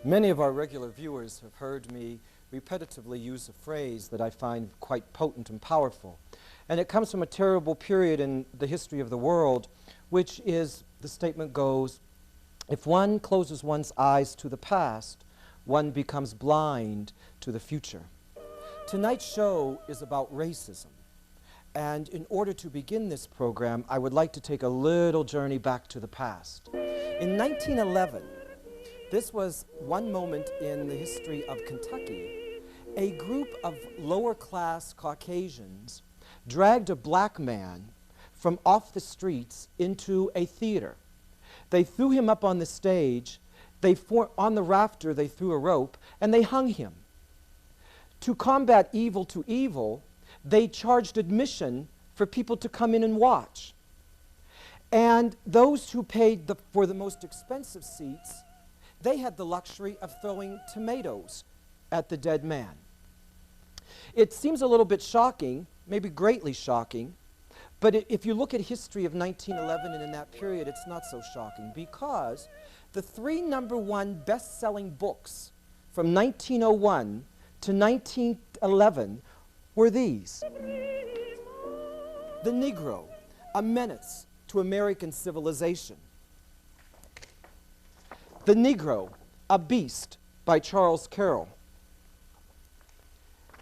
Many of our regular viewers have heard me repetitively use a phrase that I find quite potent and powerful. And it comes from a terrible period in the history of the world, which is, the statement goes, if one closes one's eyes to the past, one becomes blind to the future. Tonight's show is about racism. And in order to begin this program, I would like to take a little journey back to the past. In 1911, this was one moment in the history of Kentucky. A group of lower-class Caucasians dragged a black man from off the streets into a theater. They threw him up on the stage. On the rafter, they threw a rope, and they hung him. To combat evil to evil, they charged admission for people to come in and watch. And those who paid for the most expensive seats, they had the luxury of throwing tomatoes at the dead man. It seems a little bit shocking, maybe greatly shocking, but if you look at history of 1911 and in that period, it's not so shocking, because the three #1 best-selling books from 1901 to 1911 were these: The Negro, A Menace to American Civilization; The Negro, A Beast by Charles Carroll;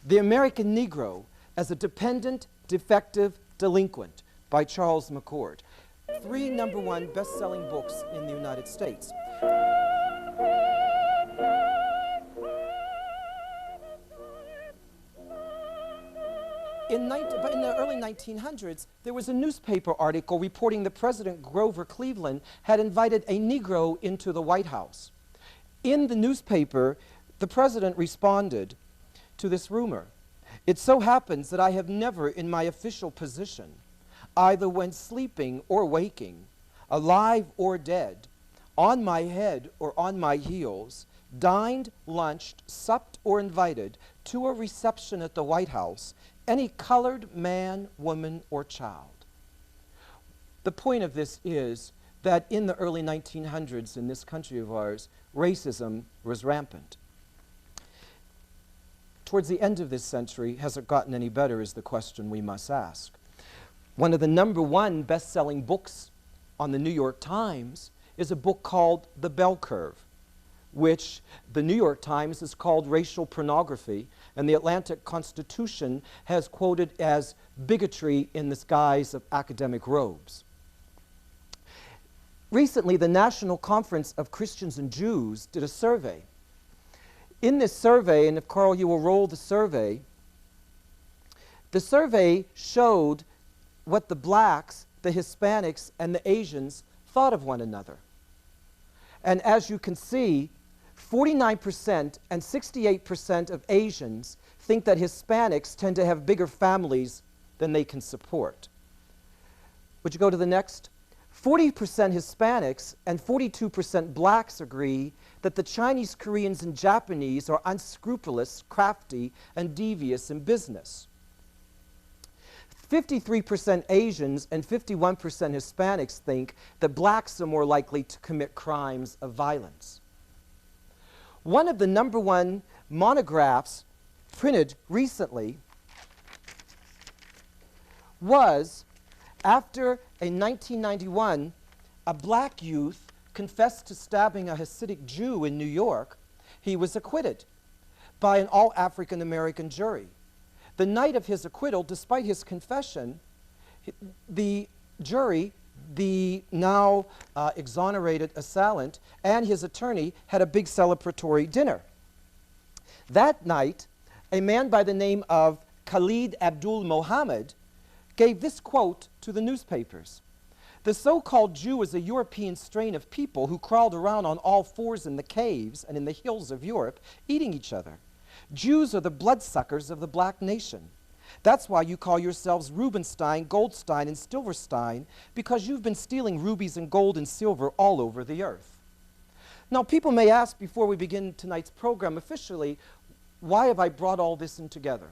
The American Negro as a Dependent, Defective, Delinquent by Charles McCord. Three #1 best-selling books in the United States. In the early 1900s, there was a newspaper article reporting that President Grover Cleveland had invited a Negro into the White House. In the newspaper, the president responded to this rumor: "It so happens that I have never in my official position, either when sleeping or waking, alive or dead, on my head or on my heels, dined, lunched, supped, or invited to a reception at the White House any colored man, woman, or child." The point of this is that in the early 1900s in this country of ours, racism was rampant. Towards the end of this century, has it gotten any better is the question we must ask. One of the #1 best-selling books on the New York Times is a book called The Bell Curve, which the New York Times has called racial pornography, and the Atlantic Constitution has quoted as bigotry in the guise of academic robes. Recently, the National Conference of Christians and Jews did a survey. In this survey, and if Carl, you will roll the survey showed what the blacks, the Hispanics, and the Asians thought of one another. And as you can see, 49% and 68% of Asians think that Hispanics tend to have bigger families than they can support. Would you go to the next? 40% Hispanics and 42% blacks agree that the Chinese, Koreans, and Japanese are unscrupulous, crafty, and devious in business. 53% Asians and 51% Hispanics think that blacks are more likely to commit crimes of violence. One of the #1 monographs printed recently was after in 1991, a black youth confessed to stabbing a Hasidic Jew in New York. He was acquitted by an all-African American jury. The night of his acquittal, despite his confession, the jury, the now exonerated assailant, and his attorney had a big celebratory dinner. That night, a man by the name of Khalid Abdul Mohammed gave this quote to the newspapers: "The so-called Jew is a European strain of people who crawled around on all fours in the caves and in the hills of Europe, eating each other. Jews are the bloodsuckers of the black nation. That's why you call yourselves Rubenstein, Goldstein, and Silverstein, because you've been stealing rubies and gold and silver all over the earth." Now, people may ask before we begin tonight's program officially, why have I brought all this in together?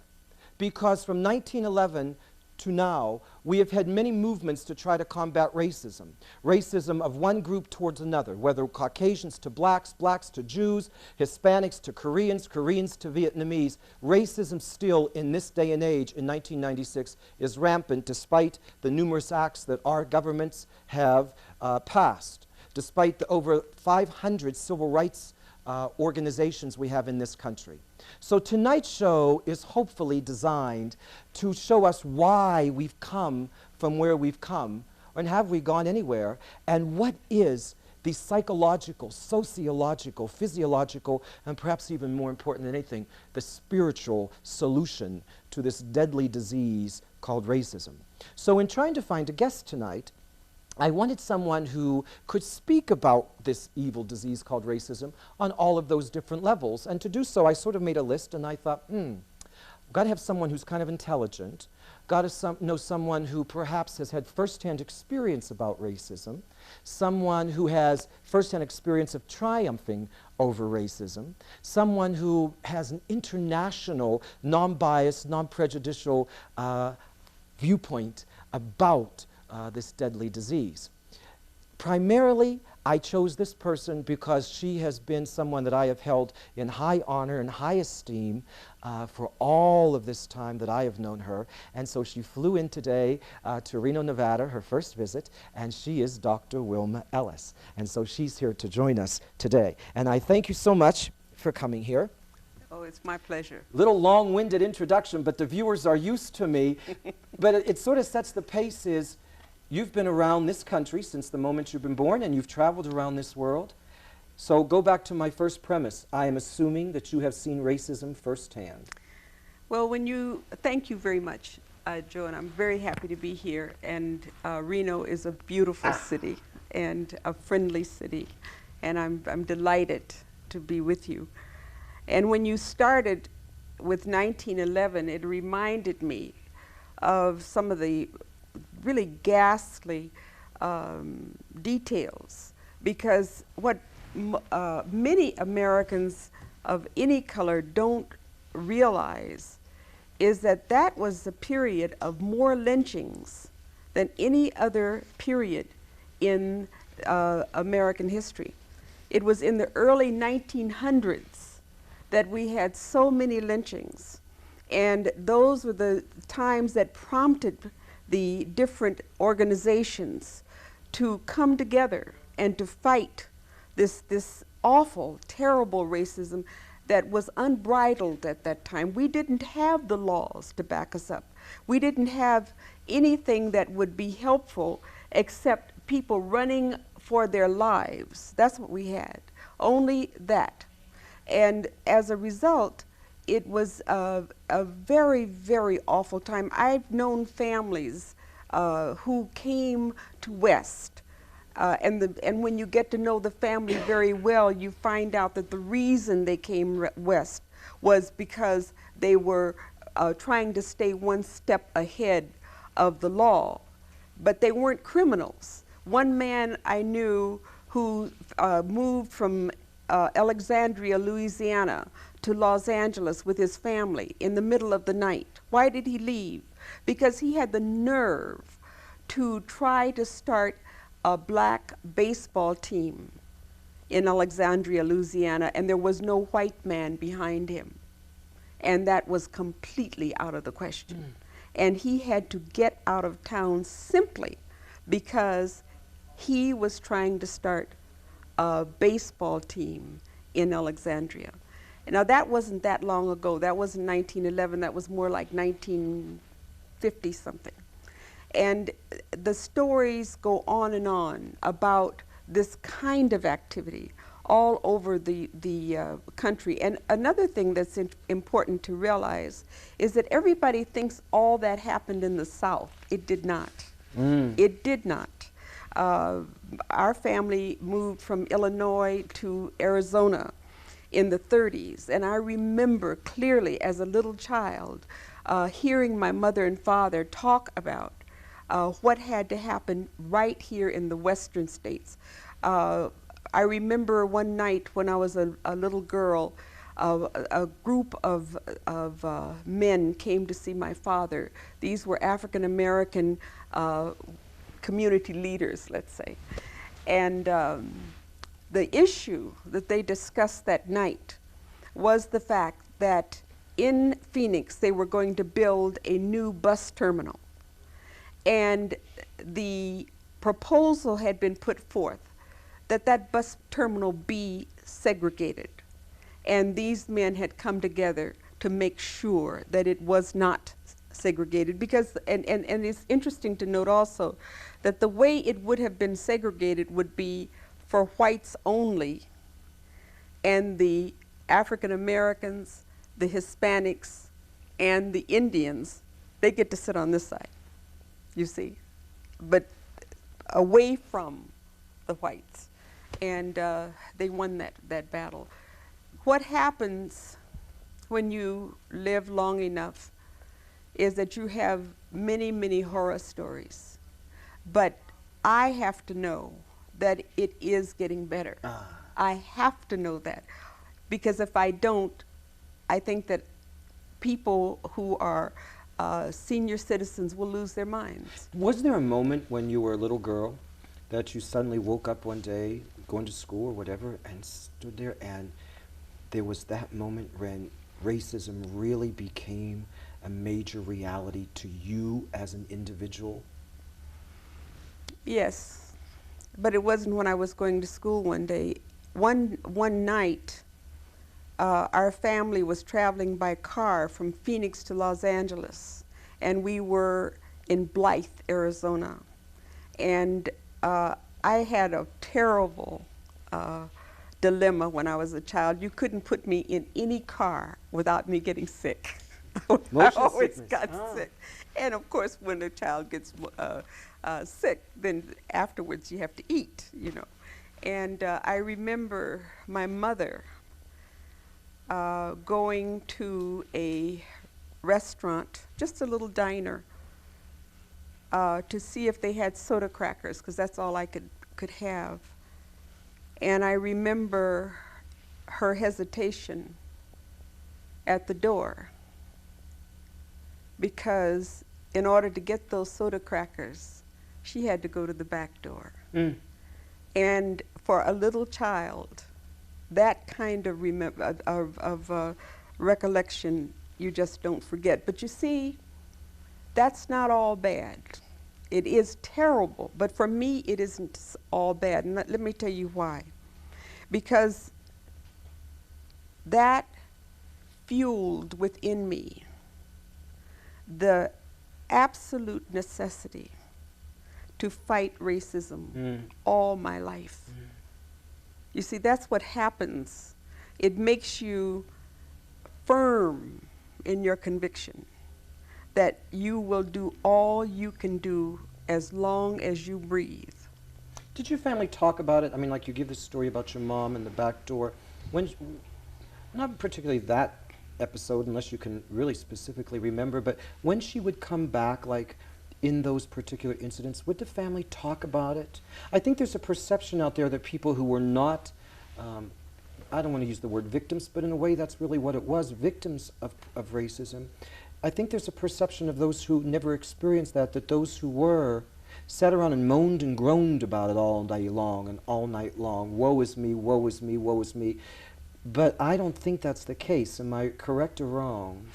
Because from 1911 to now, we have had many movements to try to combat racism. Racism of one group towards another, whether Caucasians to blacks, blacks to Jews, Hispanics to Koreans, Koreans to Vietnamese. Racism still in this day and age in 1996 is rampant despite the numerous acts that our governments have passed, despite the over 500 civil rights organizations we have in this country. So tonight's show is hopefully designed to show us why we've come from where we've come, and have we gone anywhere, and what is the psychological, sociological, physiological, and perhaps even more important than anything, the spiritual solution to this deadly disease called racism. So in trying to find a guest tonight, I wanted someone who could speak about this evil disease called racism on all of those different levels. And to do so, I sort of made a list, and I thought, got to have someone who's kind of intelligent, got to know someone who perhaps has had firsthand experience about racism, someone who has firsthand experience of triumphing over racism, someone who has an international, non-biased, non-prejudicial viewpoint about this deadly disease. Primarily, I chose this person because she has been someone that I have held in high honor and high esteem for all of this time that I have known her. And so she flew in today to Reno, Nevada, her first visit, and she is Dr. Wilma Ellis. And so she's here to join us today. And I thank you so much for coming here. Oh, it's my pleasure. Little long-winded introduction, but the viewers are used to me. But it sort of sets the pace. Is you've been around this country since the moment you've been born, and you've traveled around this world. So go back to my first premise. I am assuming that you have seen racism firsthand. Well, thank you very much, Joe, and I'm very happy to be here. And Reno is a beautiful city and a friendly city, and I'm delighted to be with you. And when you started with 1911, it reminded me of some of the really ghastly details, because what many Americans of any color don't realize is that that was the period of more lynchings than any other period in American history. It was in the early 1900s that we had so many lynchings, and those were the times that prompted the different organizations to come together and to fight this awful, terrible racism that was unbridled at that time. We didn't have the laws to back us up. We didn't have anything that would be helpful except people running for their lives. That's what we had, only that. And as a result, it was a very, very awful time. I've known families who came to West, and when you get to know the family very well, you find out that the reason they came West was because they were trying to stay one step ahead of the law. But they weren't criminals. One man I knew who moved from Alexandria, Louisiana, to Los Angeles with his family in the middle of the night. Why did he leave? Because he had the nerve to try to start a black baseball team in Alexandria, Louisiana, and there was no white man behind him. And that was completely out of the question. And he had to get out of town simply because he was trying to start a baseball team in Alexandria. Now, that wasn't that long ago. That wasn't 1911. That was more like 1950-something. And the stories go on about this kind of activity all over the country. And another thing that's important to realize is that everybody thinks all that happened in the South. It did not. It did not. Our family moved from Illinois to Arizona in the 30s, and I remember clearly as a little child hearing my mother and father talk about what had to happen right here in the western states. I remember one night when I was a little girl, a group of men came to see my father. These were African American community leaders, let's say. And the issue that they discussed that night was the fact that in Phoenix they were going to build a new bus terminal. And the proposal had been put forth that that bus terminal be segregated. And these men had come together to make sure that it was not segregated, because, and it's interesting to note also that the way it would have been segregated would be for whites only, and the African Americans, the Hispanics, and the Indians, they get to sit on this side, you see, but away from the whites. And they won that battle. What happens when you live long enough is that you have many, many horror stories. But I have to know that it is getting better. I have to know that. Because if I don't, I think that people who are senior citizens will lose their minds. Was there a moment when you were a little girl that you suddenly woke up one day, going to school or whatever, and stood there and there was that moment when racism really became a major reality to you as an individual? Yes, but it wasn't when I was going to school one day. One night, our family was traveling by car from Phoenix to Los Angeles, and we were in Blythe, Arizona. And I had a terrible dilemma when I was a child. You couldn't put me in any car without me getting sick. I always got sick. And of course, when a child gets sick, then afterwards you have to eat, you know. And I remember my mother going to a restaurant, just a little diner, to see if they had soda crackers, because that's all I could have. And I remember her hesitation at the door, because in order to get those soda crackers, she had to go to the back door. And for a little child, that kind of recollection you just don't forget. But you see, that's not all bad. It is terrible, but for me it isn't all bad. And let me tell you why. Because that fueled within me the absolute necessity to fight racism all my life. You see, that's what happens. It makes you firm in your conviction that you will do all you can do as long as you breathe. Did your family talk about it? I mean, like you give this story about your mom and the back door. When, not particularly that episode, unless you can really specifically remember, but when she would come back, like in those particular incidents, would the family talk about it? I think there's a perception out there that people who were not, I don't want to use the word victims, but in a way that's really what it was, victims of racism. I think there's a perception of those who never experienced that those who were sat around and moaned and groaned about it all day long and all night long. Woe is me, woe is me, woe is me. But I don't think that's the case. Am I correct or wrong?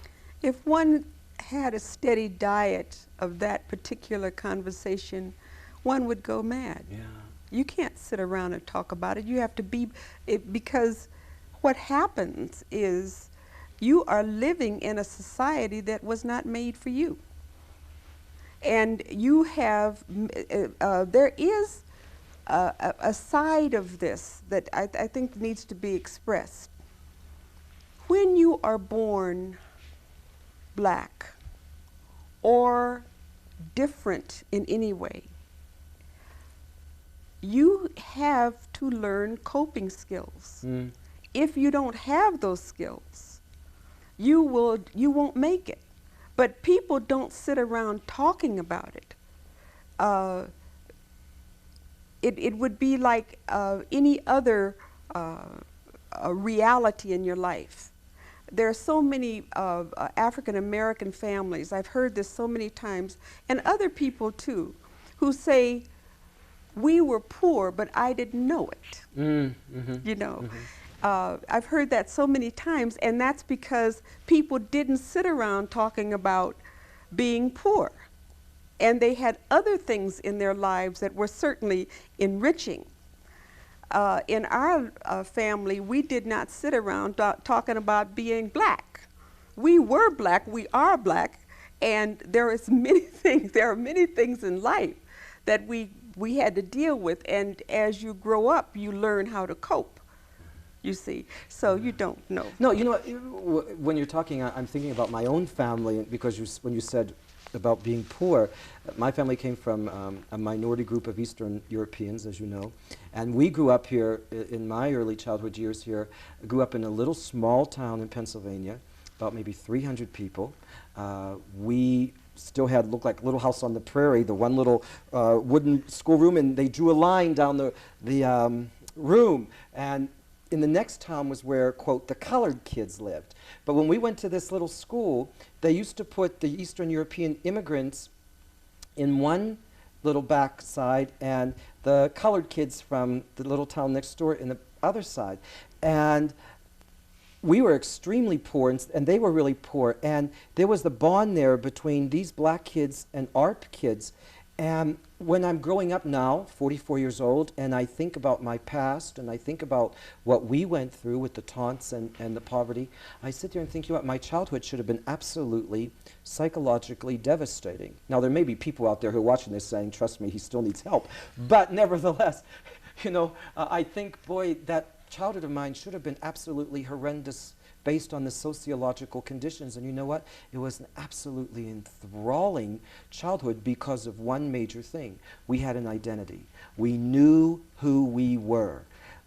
If one had a steady diet of that particular conversation, one would go mad. Yeah. You can't sit around and talk about it. You have to be, because what happens is you are living in a society that was not made for you. And you have, there is a side of this that I think needs to be expressed. When you are born black or different in any way, you have to learn coping skills. If you don't have those skills, you won't make it. But people don't sit around talking about it. It would be like any other a reality in your life. There are so many African American families, I've heard this so many times, and other people too, who say, we were poor, but I didn't know it. You know, I've heard that so many times, and that's because people didn't sit around talking about being poor. And they had other things in their lives that were certainly enriching. In our family, we did not sit around talking about being black. We were black, we are black, and there are many things in life that we had to deal with, and as you grow up, you learn how to cope, you see. So you don't know. No, you know, when you're talking, I'm thinking about my own family, because when you said about being poor, my family came from a minority group of Eastern Europeans, as you know, and we grew up here in my early childhood years here, grew up in a little small town in Pennsylvania, about maybe 300 people. We still had, looked like Little House on the Prairie, the one little wooden schoolroom, and they drew a line down the room, and in the next town was where, quote, the colored kids lived. But when we went to this little school, they used to put the Eastern European immigrants in one little back side and the colored kids from the little town next door in the other side. And we were extremely poor, and they were really poor. And there was the bond there between these black kids and our kids. And when I'm growing up now, 44 years old, and I think about my past, and I think about what we went through with the taunts and the poverty, I sit there and think, you know what, my childhood should have been absolutely psychologically devastating. Now, there may be people out there who are watching this saying, trust me, he still needs help. But nevertheless, you know, I think, boy, that childhood of mine should have been absolutely horrendous based on the sociological conditions. And you know what? It was an absolutely enthralling childhood because of one major thing. We had an identity. We knew who we were.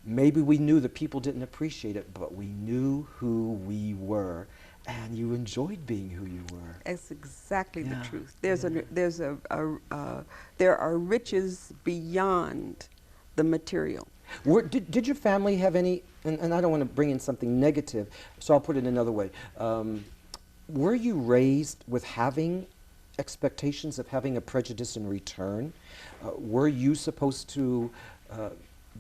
Maybe we knew that people didn't appreciate it, but we knew who we were. And you enjoyed being who you were. That's exactly the truth. There are riches beyond the material. Did your family have any, and I don't want to bring in something negative, so I'll put it another way. Were you raised with having expectations of having a prejudice in return? Were you supposed to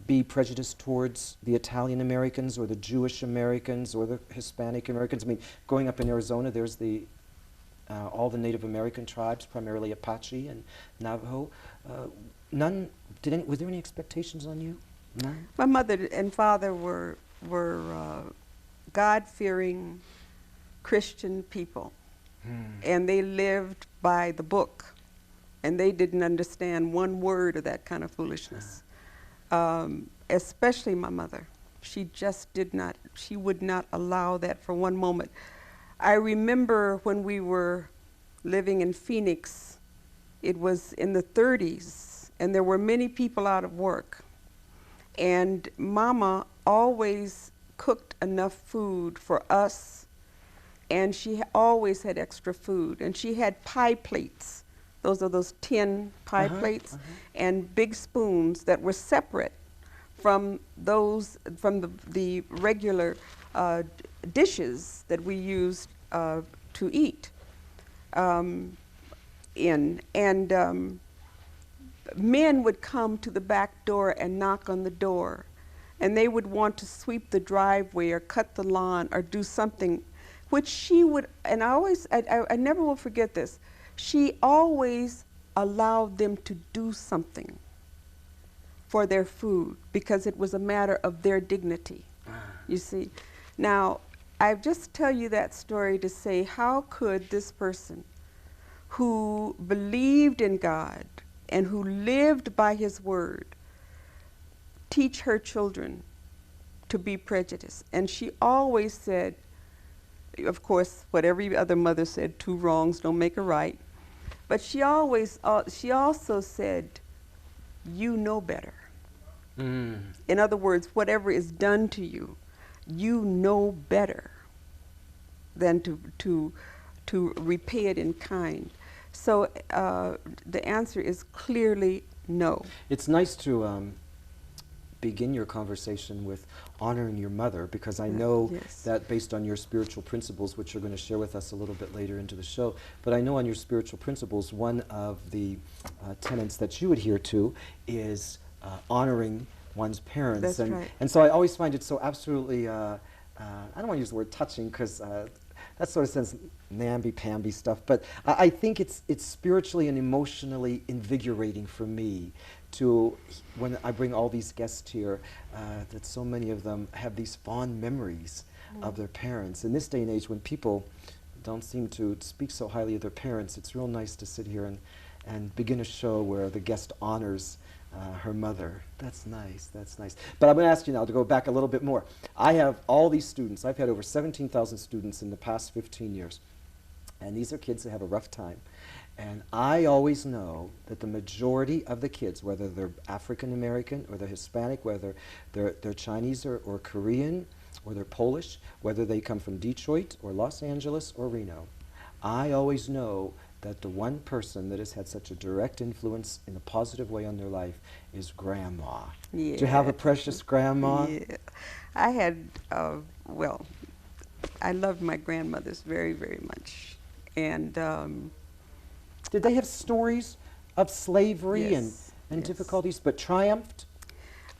be prejudiced towards the Italian Americans or the Jewish Americans or the Hispanic Americans? I mean, growing up in Arizona, there's all the Native American tribes, primarily Apache and Navajo. Were there any expectations on you? No? My mother and father were God-fearing Christian people, and they lived by the book, and they didn't understand one word of that kind of foolishness. Especially my mother. She just did not, she would not allow that for one moment. I remember when we were living in Phoenix, it was in the 30s, and there were many people out of work. And Mama always cooked enough food for us, and she always had extra food. And she had pie plates. Those are those tin pie plates, and big spoons that were separate from the regular dishes that we used to eat in. And men would come to the back door and knock on the door, and they would want to sweep the driveway or cut the lawn or do something, which she would, and I never will forget this, she always allowed them to do something for their food because it was a matter of their dignity, you see. Now, I just tell you that story to say, how could this person who believed in God and who lived by his word teach her children to be prejudiced? And she always said, of course, what every other mother said, 2 wrongs don't make a right. But she also said, you know better. In other words, whatever is done to you, you know better than to repay it in kind. So the answer is clearly no. It's nice to begin your conversation with honoring your mother, because I know Yes. that based on your spiritual principles, which you're going to share with us a little bit later into the show, but I know on your spiritual principles, one of the tenets that you adhere to is honoring one's parents. That's right. And so I always find it so absolutely, I don't want to use the word touching, because that sort of sounds namby-pamby stuff, but I think it's spiritually and emotionally invigorating for me to, when I bring all these guests here, that so many of them have these fond memories of their parents. In this day and age, when people don't seem to speak so highly of their parents, it's real nice to sit here and begin a show where the guest honors her mother. That's nice, that's nice. But I'm going to ask you now to go back a little bit more. I have all these students. I've had over 17,000 students in the past 15 years. And these are kids that have a rough time. And I always know that the majority of the kids, whether they're African American or they're Hispanic, whether they're Chinese or Korean or they're Polish, whether they come from Detroit or Los Angeles or Reno, I always know that the one person that has had such a direct influence in a positive way on their life is Grandma. Yeah. Do you have a precious grandma? Yeah. I had, well, I loved my grandmothers very, very much. And did they have stories of slavery Yes, and yes. difficulties, but triumphed?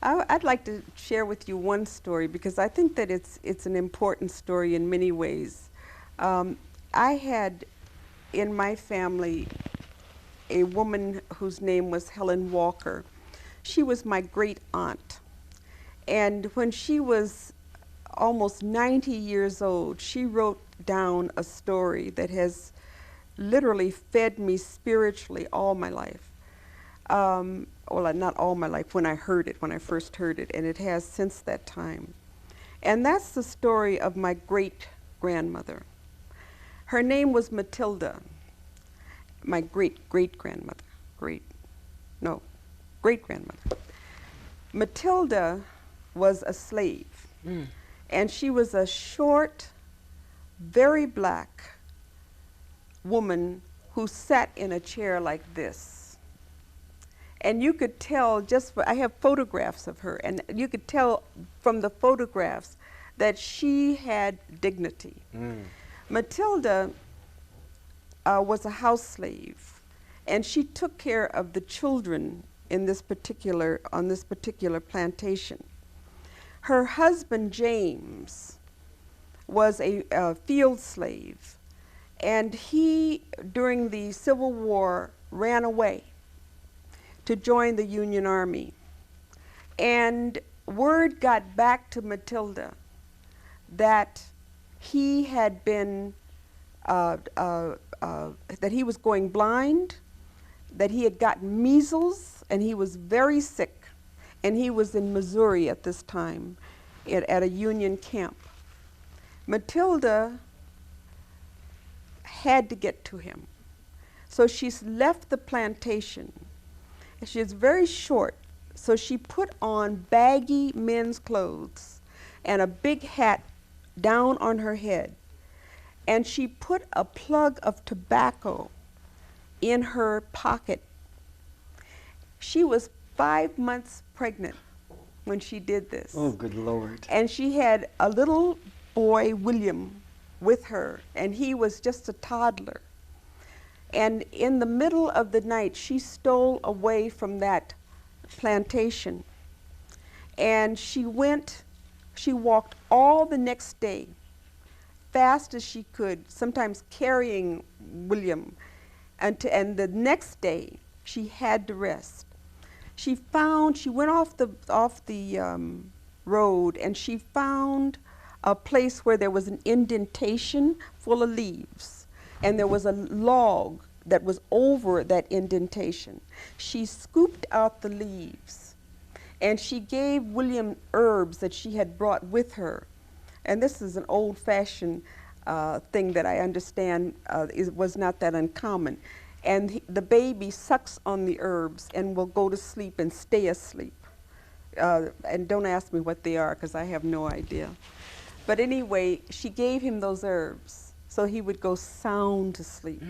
I'd like to share with you one story, because I think that it's an important story in many ways. I had in my family a woman whose name was Helen Walker. She was my great aunt. And when she was almost 90 years old, she wrote down a story that has literally fed me spiritually all my life. Well, not all my life, when I heard it, when I first heard it, and it has since that time. And that's the story of my great-grandmother. Her name was Matilda, my great-great-grandmother, great-grandmother. Matilda was a slave, and she was a short, very black woman who sat in a chair like this. And you could tell I have photographs of her, and you could tell from the photographs that she had dignity. Matilda was a house slave, and she took care of the children on this particular plantation. Her husband, James, was a field slave, and he, during the Civil War, ran away to join the Union Army. And word got back to Matilda that he had been, that he was going blind, that he had gotten measles, and he was very sick. And he was in Missouri at this time at a Union camp. Matilda had to get to him. So she left the plantation. She was very short, so she put on baggy men's clothes and a big hat down on her head. And she put a plug of tobacco in her pocket. She was 5 months pregnant when she did this. Oh, good Lord. And she had a little boy, William, with her, and he was just a toddler. And in the middle of the night, she stole away from that plantation. And she walked all the next day, fast as she could, sometimes carrying William. And the next day, she had to rest. She went off the road, and she found a place where there was an indentation full of leaves, and there was a log that was over that indentation. She scooped out the leaves, and she gave William herbs that she had brought with her. And this is an old-fashioned thing that I understand was not that uncommon. And the baby sucks on the herbs and will go to sleep and stay asleep. And don't ask me what they are, because I have no idea. But anyway, she gave him those herbs so he would go sound to sleep.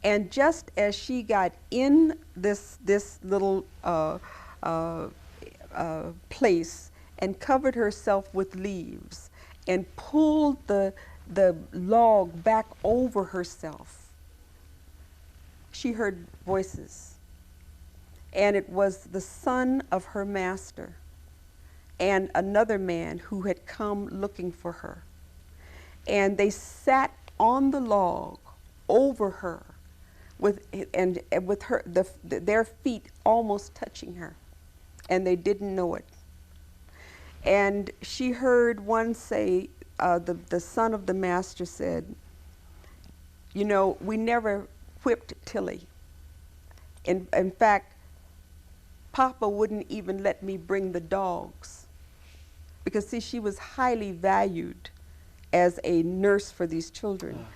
And just as she got in this little place and covered herself with leaves and pulled the log back over herself, she heard voices. And it was the son of her master and another man who had come looking for her. And they sat on the log over her with her their feet almost touching her, and they didn't know it. And she heard one say, the son of the master said, "You know, we never whipped Tilly. In fact, Papa wouldn't even let me bring the dogs, because see, she was highly valued as a nurse for these children."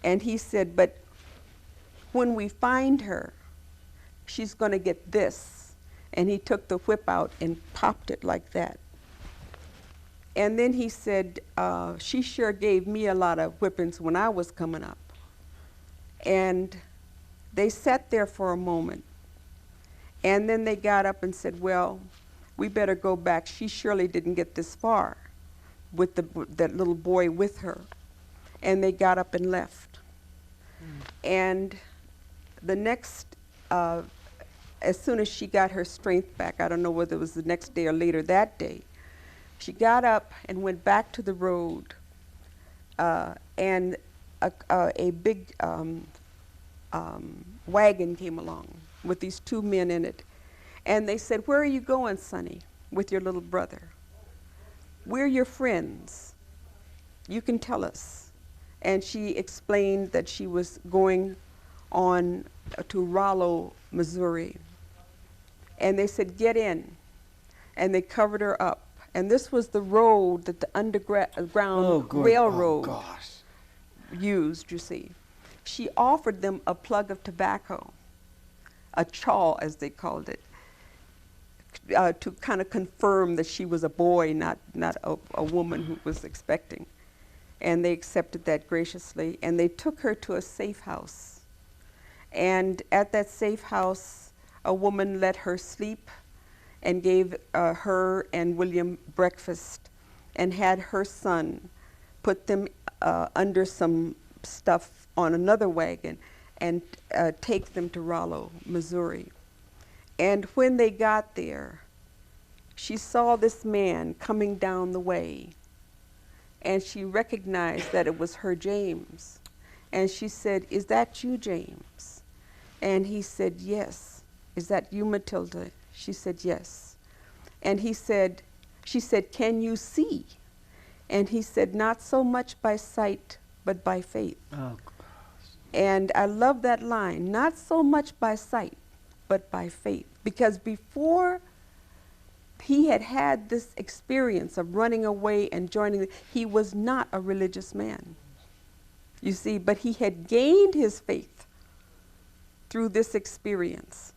And he said, "But when we find her, she's going to get this." And he took the whip out and popped it like that. And then he said, "She sure gave me a lot of whippings when I was coming up." And they sat there for a moment. And then they got up and said, "Well, we better go back. She surely didn't get this far with that little boy with her." And they got up and left. And the next, as soon as she got her strength back, I don't know whether it was the next day or later that day, she got up and went back to the road, and a big wagon came along with these two men in it. And they said, "Where are you going, Sonny, with your little brother? We're your friends. You can tell us." And she explained that she was going on to Rollo, Missouri. And they said, "Get in." And they covered her up. And this was the road that the underground railroad used, you see. She offered them a plug of tobacco, a chaw as they called it, to kind of confirm that she was a boy, not a woman who was expecting. And they accepted that graciously. And they took her to a safe house. And at that safe house, a woman let her sleep and gave her and William breakfast and had her son put them under some stuff on another wagon and take them to Rollo, Missouri. And when they got there, she saw this man coming down the way, and she recognized that it was her James. And she said, "Is that you, James?" And he said, "Yes." "Is that you, Matilda?" She said, "Yes." And she said, "Can you see?" And he said, "Not so much by sight, but by faith." Oh, and I love that line, not so much by sight, but by faith. Because before he had this experience of running away and joining, he was not a religious man, you see, but he had gained his faith through this experience.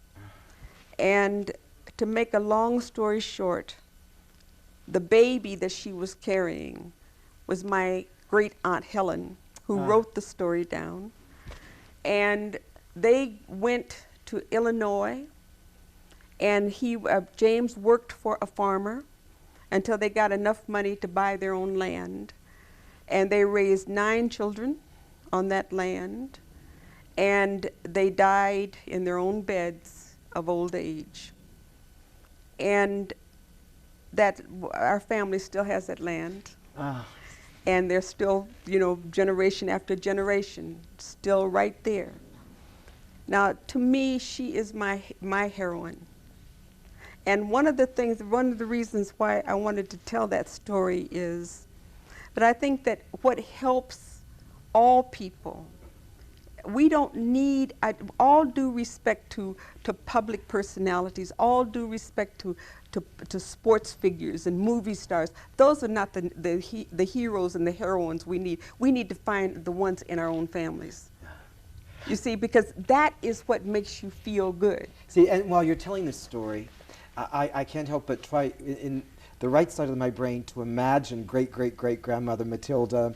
And to make a long story short, the baby that she was carrying was my great aunt Helen, who wrote the story down. And they went to Illinois, and James worked for a farmer until they got enough money to buy their own land. And they raised 9 children on that land, and they died in their own beds of old age. And that our family still has that land. And they're still, you know, generation after generation, still right there. Now, to me, she is my heroine. And one of the reasons why I wanted to tell that story is that I think that what helps all people, we don't need, all due respect to public personalities, all due respect to sports figures and movie stars, those are not the heroes and the heroines we need. We need to find the ones in our own families. You see, because that is what makes you feel good. See, and while you're telling this story, I can't help but try in the right side of my brain to imagine great-great-great-grandmother Matilda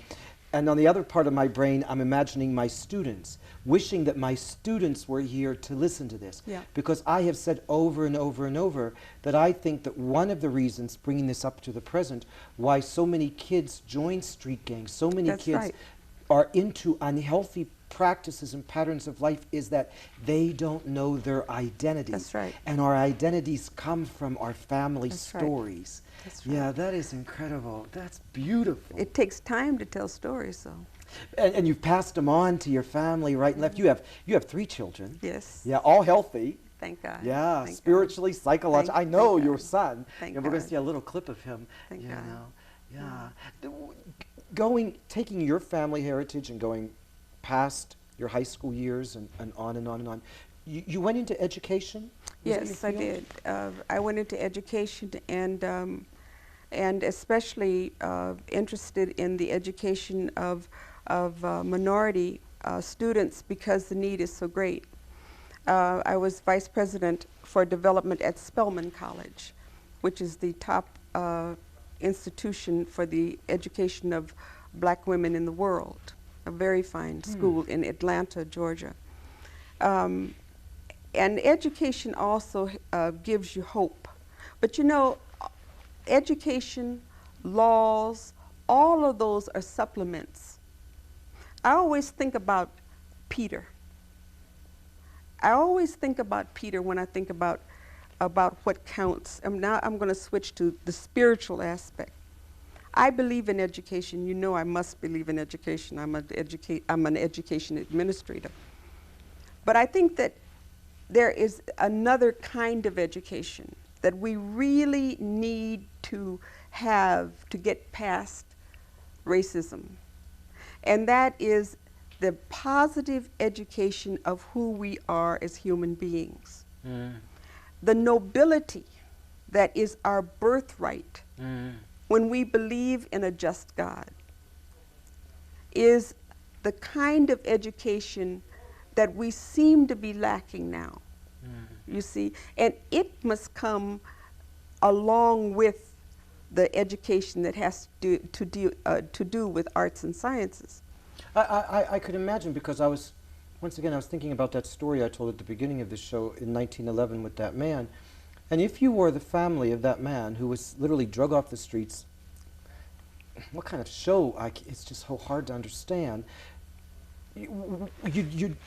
And on the other part of my brain, I'm imagining my students, wishing that my students were here to listen to this. Yeah. Because I have said over and over and over that I think that one of the reasons, bringing this up to the present, why so many kids join street gangs, so many That's kids right. are into unhealthy practices and patterns of life, is that they don't know their identities. That's right. And our identities come from our family That's right. stories. That's right. Yeah, that is incredible. That's beautiful. It takes time to tell stories, though. And you've passed them on to your family right and left. You have 3 children. Yes. Yeah, all healthy. Thank God. Yeah, Thank spiritually, psychologically. I Thank know God. your son. Thank and we're going to God. see a little clip of him. Thank you God. know. Yeah. Taking your family heritage and going past your high school years and on and on and on. You went into education? Was that Yes, your I field? did. I went into education and especially interested in the education of minority students because the need is so great. I was vice president for development at Spelman College, which is the top institution for the education of black women in the world, a very fine school in Atlanta, Georgia. And education also gives you hope. But you know, education, laws, all of those are supplements. I always think about Peter. I always think about Peter when I think about what counts. And now I'm going to switch to the spiritual aspect. I believe in education. You know I must believe in education. I'm an education administrator. But I think that there is another kind of education that we really need to have to get past racism. And that is the positive education of who we are as human beings. The nobility that is our birthright when we believe in a just God is the kind of education that we seem to be lacking now, you see. And it must come along with the education that has to do with arts and sciences. I could imagine, because once again, I was thinking about that story I told at the beginning of the show in 1911 with that man. And if you were the family of that man who was literally drug off the streets, what kind of show, it's just so hard to understand.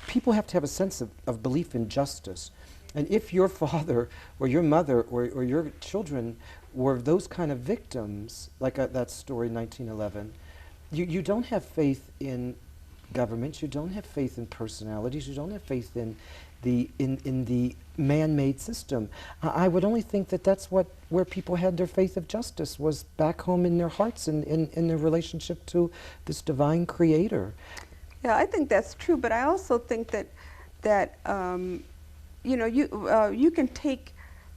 People have to have a sense of belief in justice. And if your father or your mother or your children were those kind of victims, like that story in 1911, you don't have faith in governments, you don't have faith in personalities, you don't have faith in the man-made system. I would only think that that's where people had their faith of justice, was back home in their hearts and in their relationship to this divine creator. Yeah, I think that's true, but I also think that you know, you can take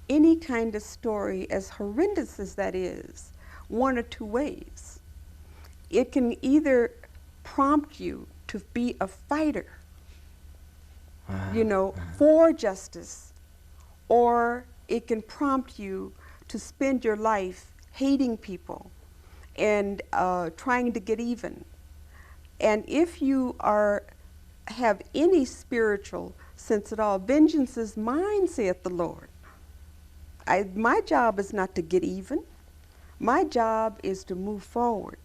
any kind of story, as horrendous as that is, one or two ways. It can either prompt you to be a fighter, you know, for justice, or it can prompt you to spend your life hating people and trying to get even. And if you have any spiritual sense at all, vengeance is mine, saith the Lord. My job is not to get even. My job is to move forward.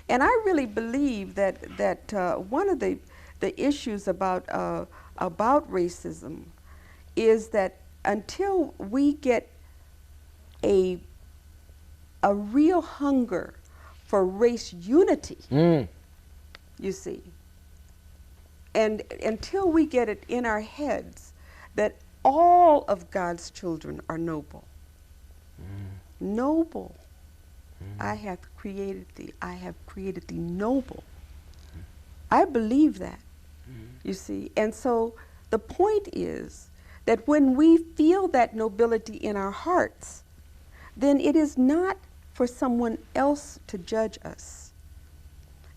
And I really believe that one of the issues about racism is that until we get a real hunger for race unity, you see, and until we get it in our heads that all of God's children are noble, noble. I have created thee. I have created thee noble. I believe that, you see. And so the point is that when we feel that nobility in our hearts, then it is not for someone else to judge us.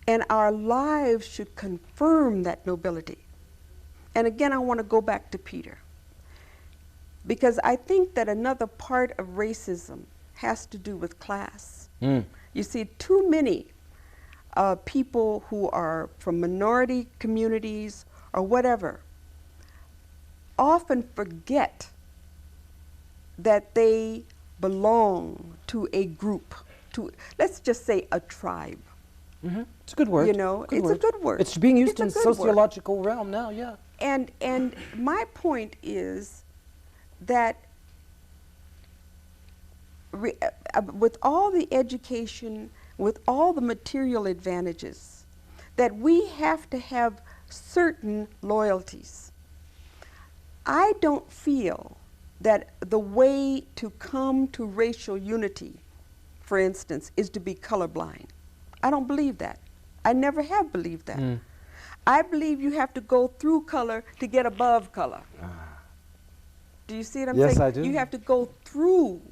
And our lives should confirm that nobility. And again, I want to go back to Peter, because I think that another part of racism has to do with class. You see, too many people who are from minority communities or whatever often forget that they belong to a group, to, let's just say, a tribe. Mm-hmm. It's a good word. You know, good it's word. a good word. It's being used It's a in good word. sociological realm now, yeah. And my point is that with all the education, with all the material advantages, that we have to have certain loyalties. I don't feel that the way to come to racial unity, for instance, is to be colorblind. I don't believe that. I never have believed that. Mm. I believe you have to go through color to get above color. Do you see what I'm saying? Yes, I do. You have to go through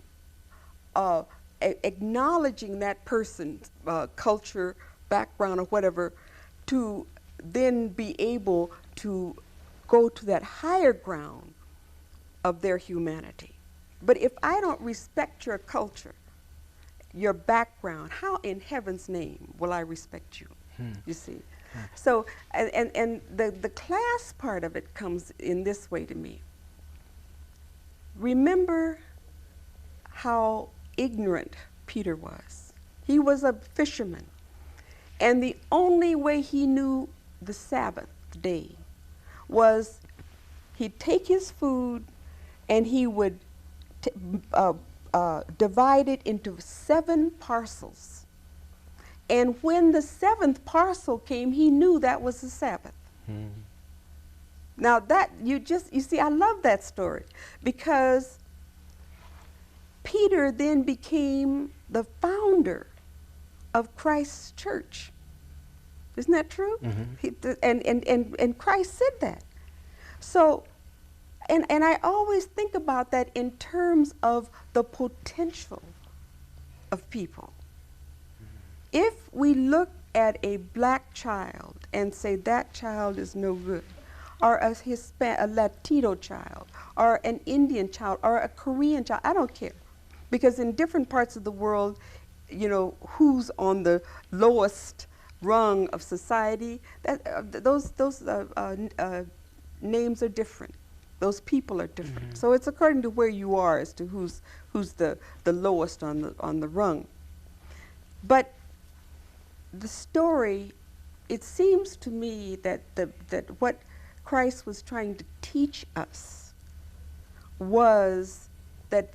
acknowledging that person's culture, background, or whatever, to then be able to go to that higher ground of their humanity. But if I don't respect your culture, your background, how in heaven's name will I respect you? You see? So, and the class part of it comes in this way to me. Remember how ignorant Peter was. He was a fisherman. And the only way he knew the Sabbath day was he'd take his food and he would divide it into 7 parcels. And when the 7th parcel came, he knew that was the Sabbath. Now that, you see, I love that story, because Peter then became the founder of Christ's church. Isn't that true? And Christ said that. So, and I always think about that in terms of the potential of people. If we look at a black child and say that child is no good, or a Latino child, or an Indian child, or a Korean child, I don't care. Because in different parts of the world, you know, who's on the lowest rung of society, those names are different. Those people are different. So it's according to where you are as to who's the lowest on the rung. But the story, it seems to me that that what Christ was trying to teach us was that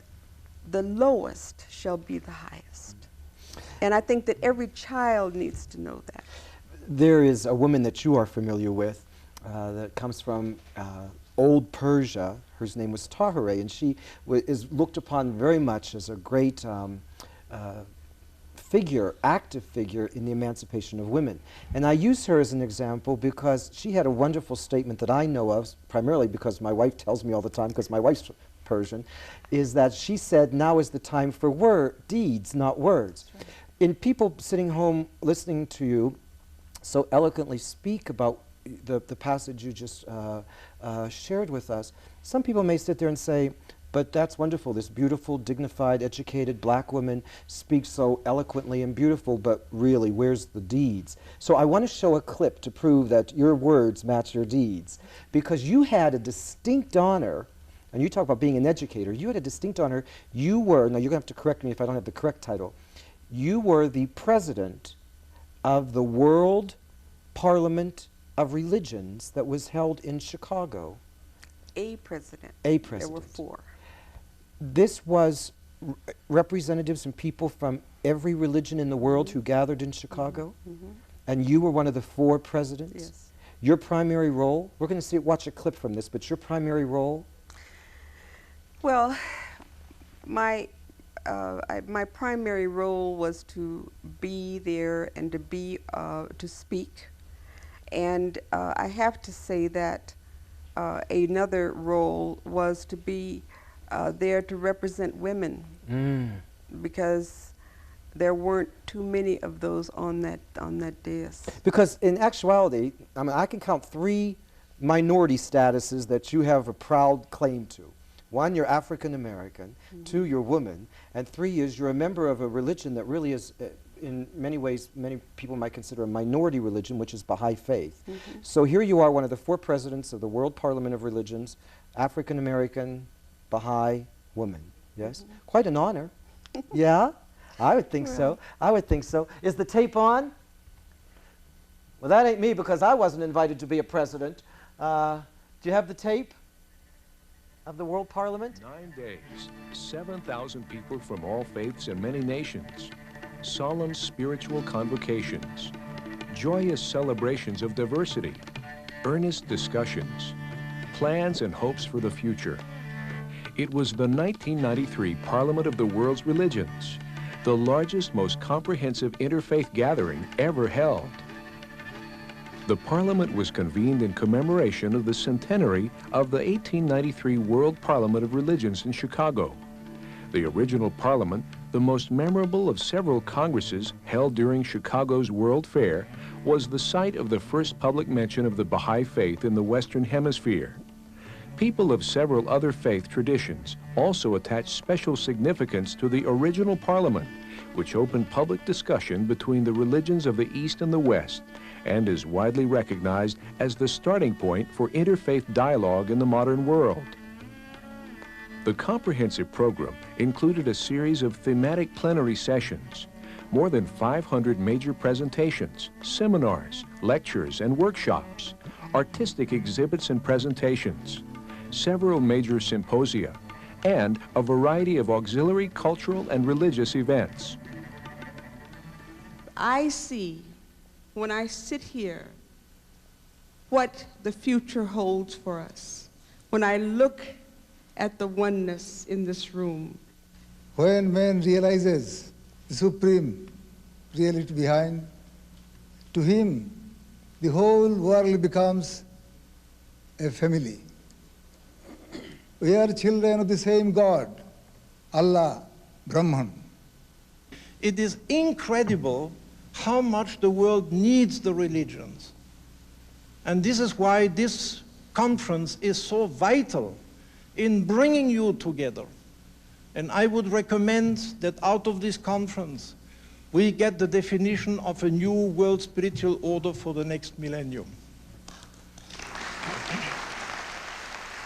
the lowest shall be the highest. And I think that every child needs to know that. There is a woman that you are familiar with that comes from old Persia. Her name was Tahereh, and she is looked upon very much as a great figure, active figure in the emancipation of women. And I use her as an example because she had a wonderful statement that I know of, primarily because my wife tells me all the time, because my wife's Persian, is that she said, now is the time for deeds, not words. Right. In people sitting home listening to you so eloquently speak about the passage you just shared with us, some people may sit there and say, but that's wonderful, this beautiful, dignified, educated black woman speaks so eloquently and beautiful, but really, where's the deeds? So I want to show a clip to prove that your words match your deeds, because you had a distinct honor. And you talk about being an educator. You had a distinct honor. You were, now you're going to have to correct me if I don't have the correct title, you were the president of the World Parliament of Religions that was held in Chicago. A president. A president. There were 4. This was representatives and people from every religion in the world who gathered in Chicago? And you were one of the 4 presidents? Yes. Your primary role, we're going to watch a clip from this, but your primary role? Well, my primary role was to be there and to speak, and I have to say that another role was to be there to represent women, because there weren't too many of those on that dais. Because in actuality, I mean, I can count 3 minority statuses that you have a proud claim to. 1, you're African American. 2, you're woman. And 3 is you're a member of a religion that really is in many ways, many people might consider a minority religion, which is Baha'i faith. So here you are, one of the 4 presidents of the World Parliament of Religions, African American, Baha'i woman. Yes? Quite an honor. Yeah? I would think so. I would think so. Is the tape on? Well, that ain't me because I wasn't invited to be a president. Do you have the tape of the World Parliament? 9 days, 7,000 people from all faiths and many nations. Solemn spiritual convocations. Joyous celebrations of diversity. Earnest discussions. Plans and hopes for the future. It was the 1993 Parliament of the World's Religions, the largest, most comprehensive interfaith gathering ever held. The Parliament was convened in commemoration of the centenary of the 1893 World Parliament of Religions in Chicago. The original Parliament, the most memorable of several congresses held during Chicago's World Fair, was the site of the first public mention of the Baha'i faith in the Western Hemisphere. People of several other faith traditions also attached special significance to the original Parliament, which opened public discussion between the religions of the East and the West, and is widely recognized as the starting point for interfaith dialogue in the modern world. The comprehensive program included a series of thematic plenary sessions, more than 500 major presentations, seminars, lectures, and workshops, artistic exhibits and presentations, several major symposia, and a variety of auxiliary cultural and religious events. I see, when I sit here, what the future holds for us. When I look at the oneness in this room. When man realizes the supreme reality behind, to him, the whole world becomes a family. We are children of the same God, Allah, Brahman. It is incredible how much the world needs the religions. And this is why this conference is so vital in bringing you together. And I would recommend that out of this conference, we get the definition of a new world spiritual order for the next millennium.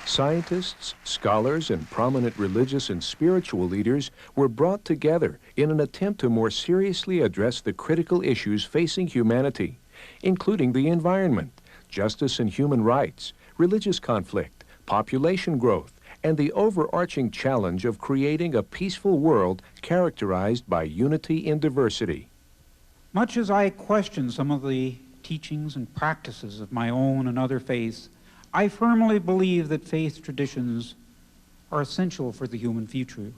Scientists, scholars, and prominent religious and spiritual leaders were brought together in an attempt to more seriously address the critical issues facing humanity, including the environment, justice and human rights, religious conflict, population growth, and the overarching challenge of creating a peaceful world characterized by unity in diversity. Much as I question some of the teachings and practices of my own and other faiths, I firmly believe that faith traditions are essential for the human future.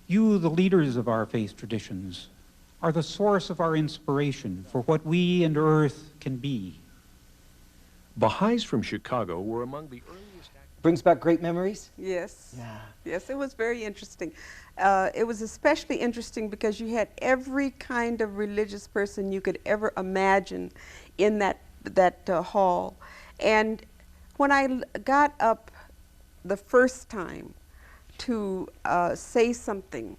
You, the leaders of our faith traditions, are the source of our inspiration for what we and Earth can be. Baha'is from Chicago were among the earliest... Brings back great memories? Yes. Yeah. Yes, it was very interesting. It was especially interesting because you had every kind of religious person you could ever imagine in that hall. And when I got up the first time to say something,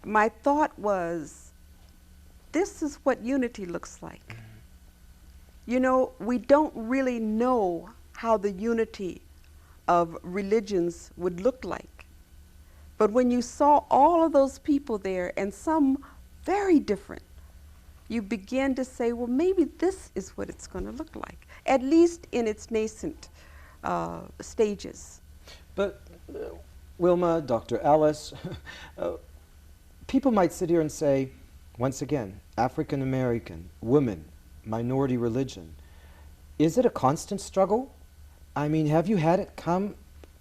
my thought was, this is what unity looks like. You know, we don't really know how the unity of religions would look like. But when you saw all of those people there, and some very different, you begin to say, well, maybe this is what it's going to look like, at least in its nascent stages. But Wilma, Dr. Ellis, people might sit here and say, once again, African American, women, minority religion. Is it a constant struggle? I mean, have you had it come,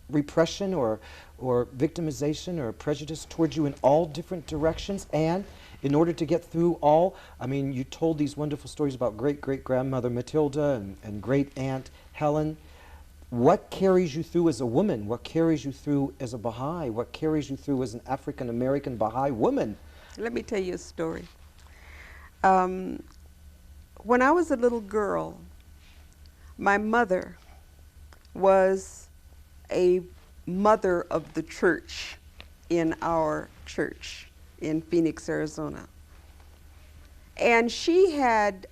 repression or victimization or prejudice towards you in all different directions? And in order to get through all, I mean, you told these wonderful stories about great-great-grandmother Matilda and great-aunt Helen. What carries you through as a woman? What carries you through as a Baha'i? What carries you through as an African-American Baha'i woman? Let me tell you a story. When I was a little girl, my mother was a mother of the church in our church. in Phoenix, Arizona. And she had,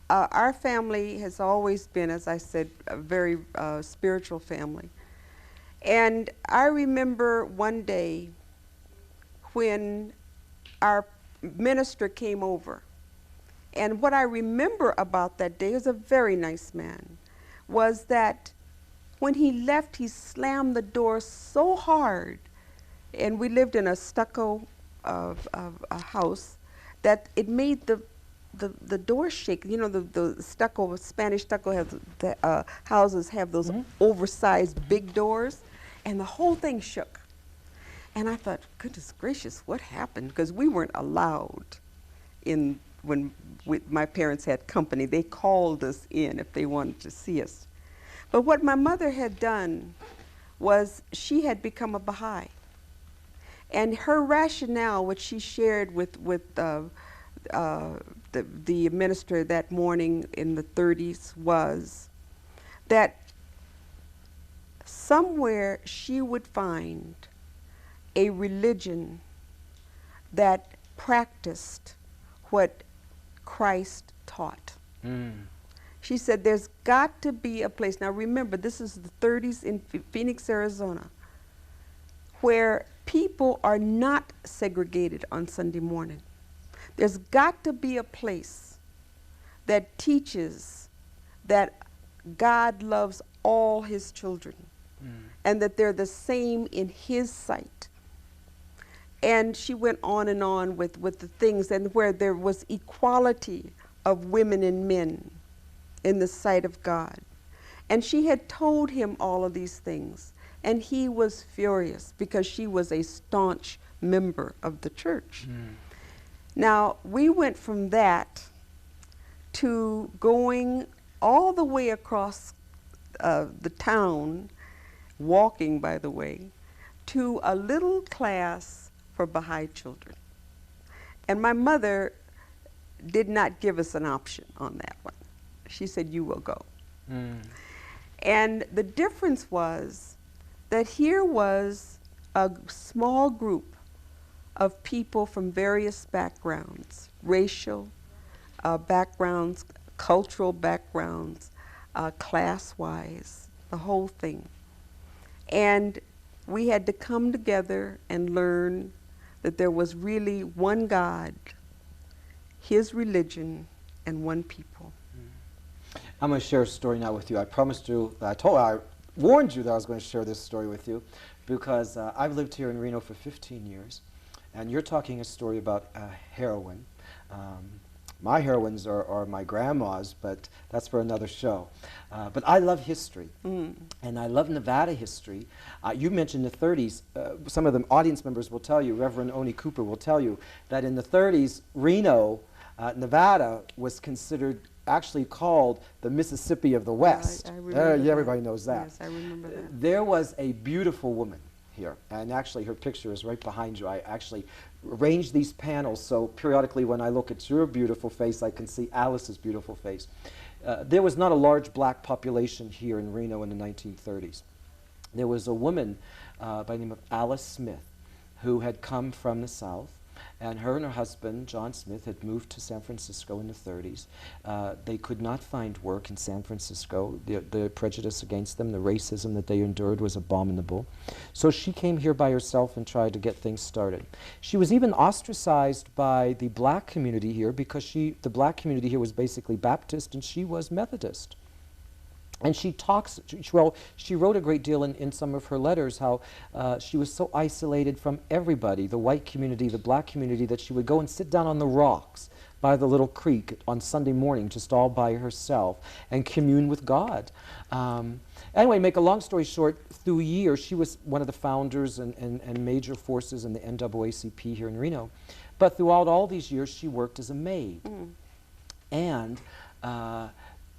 our family has always been, as I said, a very spiritual family. And I remember one day when our minister came over. And what I remember about that day, he was a very nice man, was that when he left, he slammed the door so hard, and we lived in a stucco of a house, that it made the door shake. You know, the stucco, Spanish stucco, has the houses have those oversized big doors, and the whole thing shook. And I thought, goodness gracious, what happened? Because we weren't allowed in, when my parents had company. They called us in if they wanted to see us. But what my mother had done was she had become a Baha'i. And her rationale, which she shared with the minister that morning in the 30s, was that somewhere she would find a religion that practiced what Christ taught. She said there's got to be a place. Now remember, this is the 30s in Phoenix, Arizona, where people are not segregated on Sunday morning. There's got to be a place that teaches that God loves all his children and that they're the same in his sight. And she went on and on with the things, and where there was equality of women and men in the sight of God. And she had told him all of these things, and he was furious because she was a staunch member of the church. Now, we went from that to going all the way across the town, walking, by the way, to a little class for Baha'i children. And my mother did not give us an option on that one. She said, you will go. And the difference was that here was a small group of people from various backgrounds, racial backgrounds, cultural backgrounds, class-wise, the whole thing. And we had to come together and learn that there was really one God, his religion, and one people. I'm going to share a story now with you. I promised you, I warned you that I was going to share this story with you, because I've lived here in Reno for 15 years, and you're talking a story about heroine. My heroines are my grandmas, but that's for another show. But I love history, and I love Nevada history. You mentioned the 30s. Some of the audience members will tell you, Reverend Oni Cooper will tell you, that in the 30s, Reno, Nevada, was considered, actually called the Mississippi of the West. I remember that. Everybody knows that. Yes, I remember that. There was a beautiful woman here, and actually her picture is right behind you. I actually arranged these panels so periodically when I look at your beautiful face, I can see Alice's beautiful face. There was not a large black population here in Reno in the 1930s. There was a woman by the name of Alice Smith who had come from the South, and her husband, John Smith, had moved to San Francisco in the 30s. They could not find work in San Francisco. The prejudice against them, the racism that they endured was abominable. So she came here by herself and tried to get things started. She was even ostracized by the black community here because the black community here was basically Baptist and she was Methodist. And she talks, well, she wrote a great deal in some of her letters how she was so isolated from everybody, the white community, the black community, that she would go and sit down on the rocks by the little creek on Sunday morning just all by herself and commune with God. Anyway, make a long story short, through years, she was one of the founders and major forces in the NAACP here in Reno. But throughout all these years, she worked as a maid. And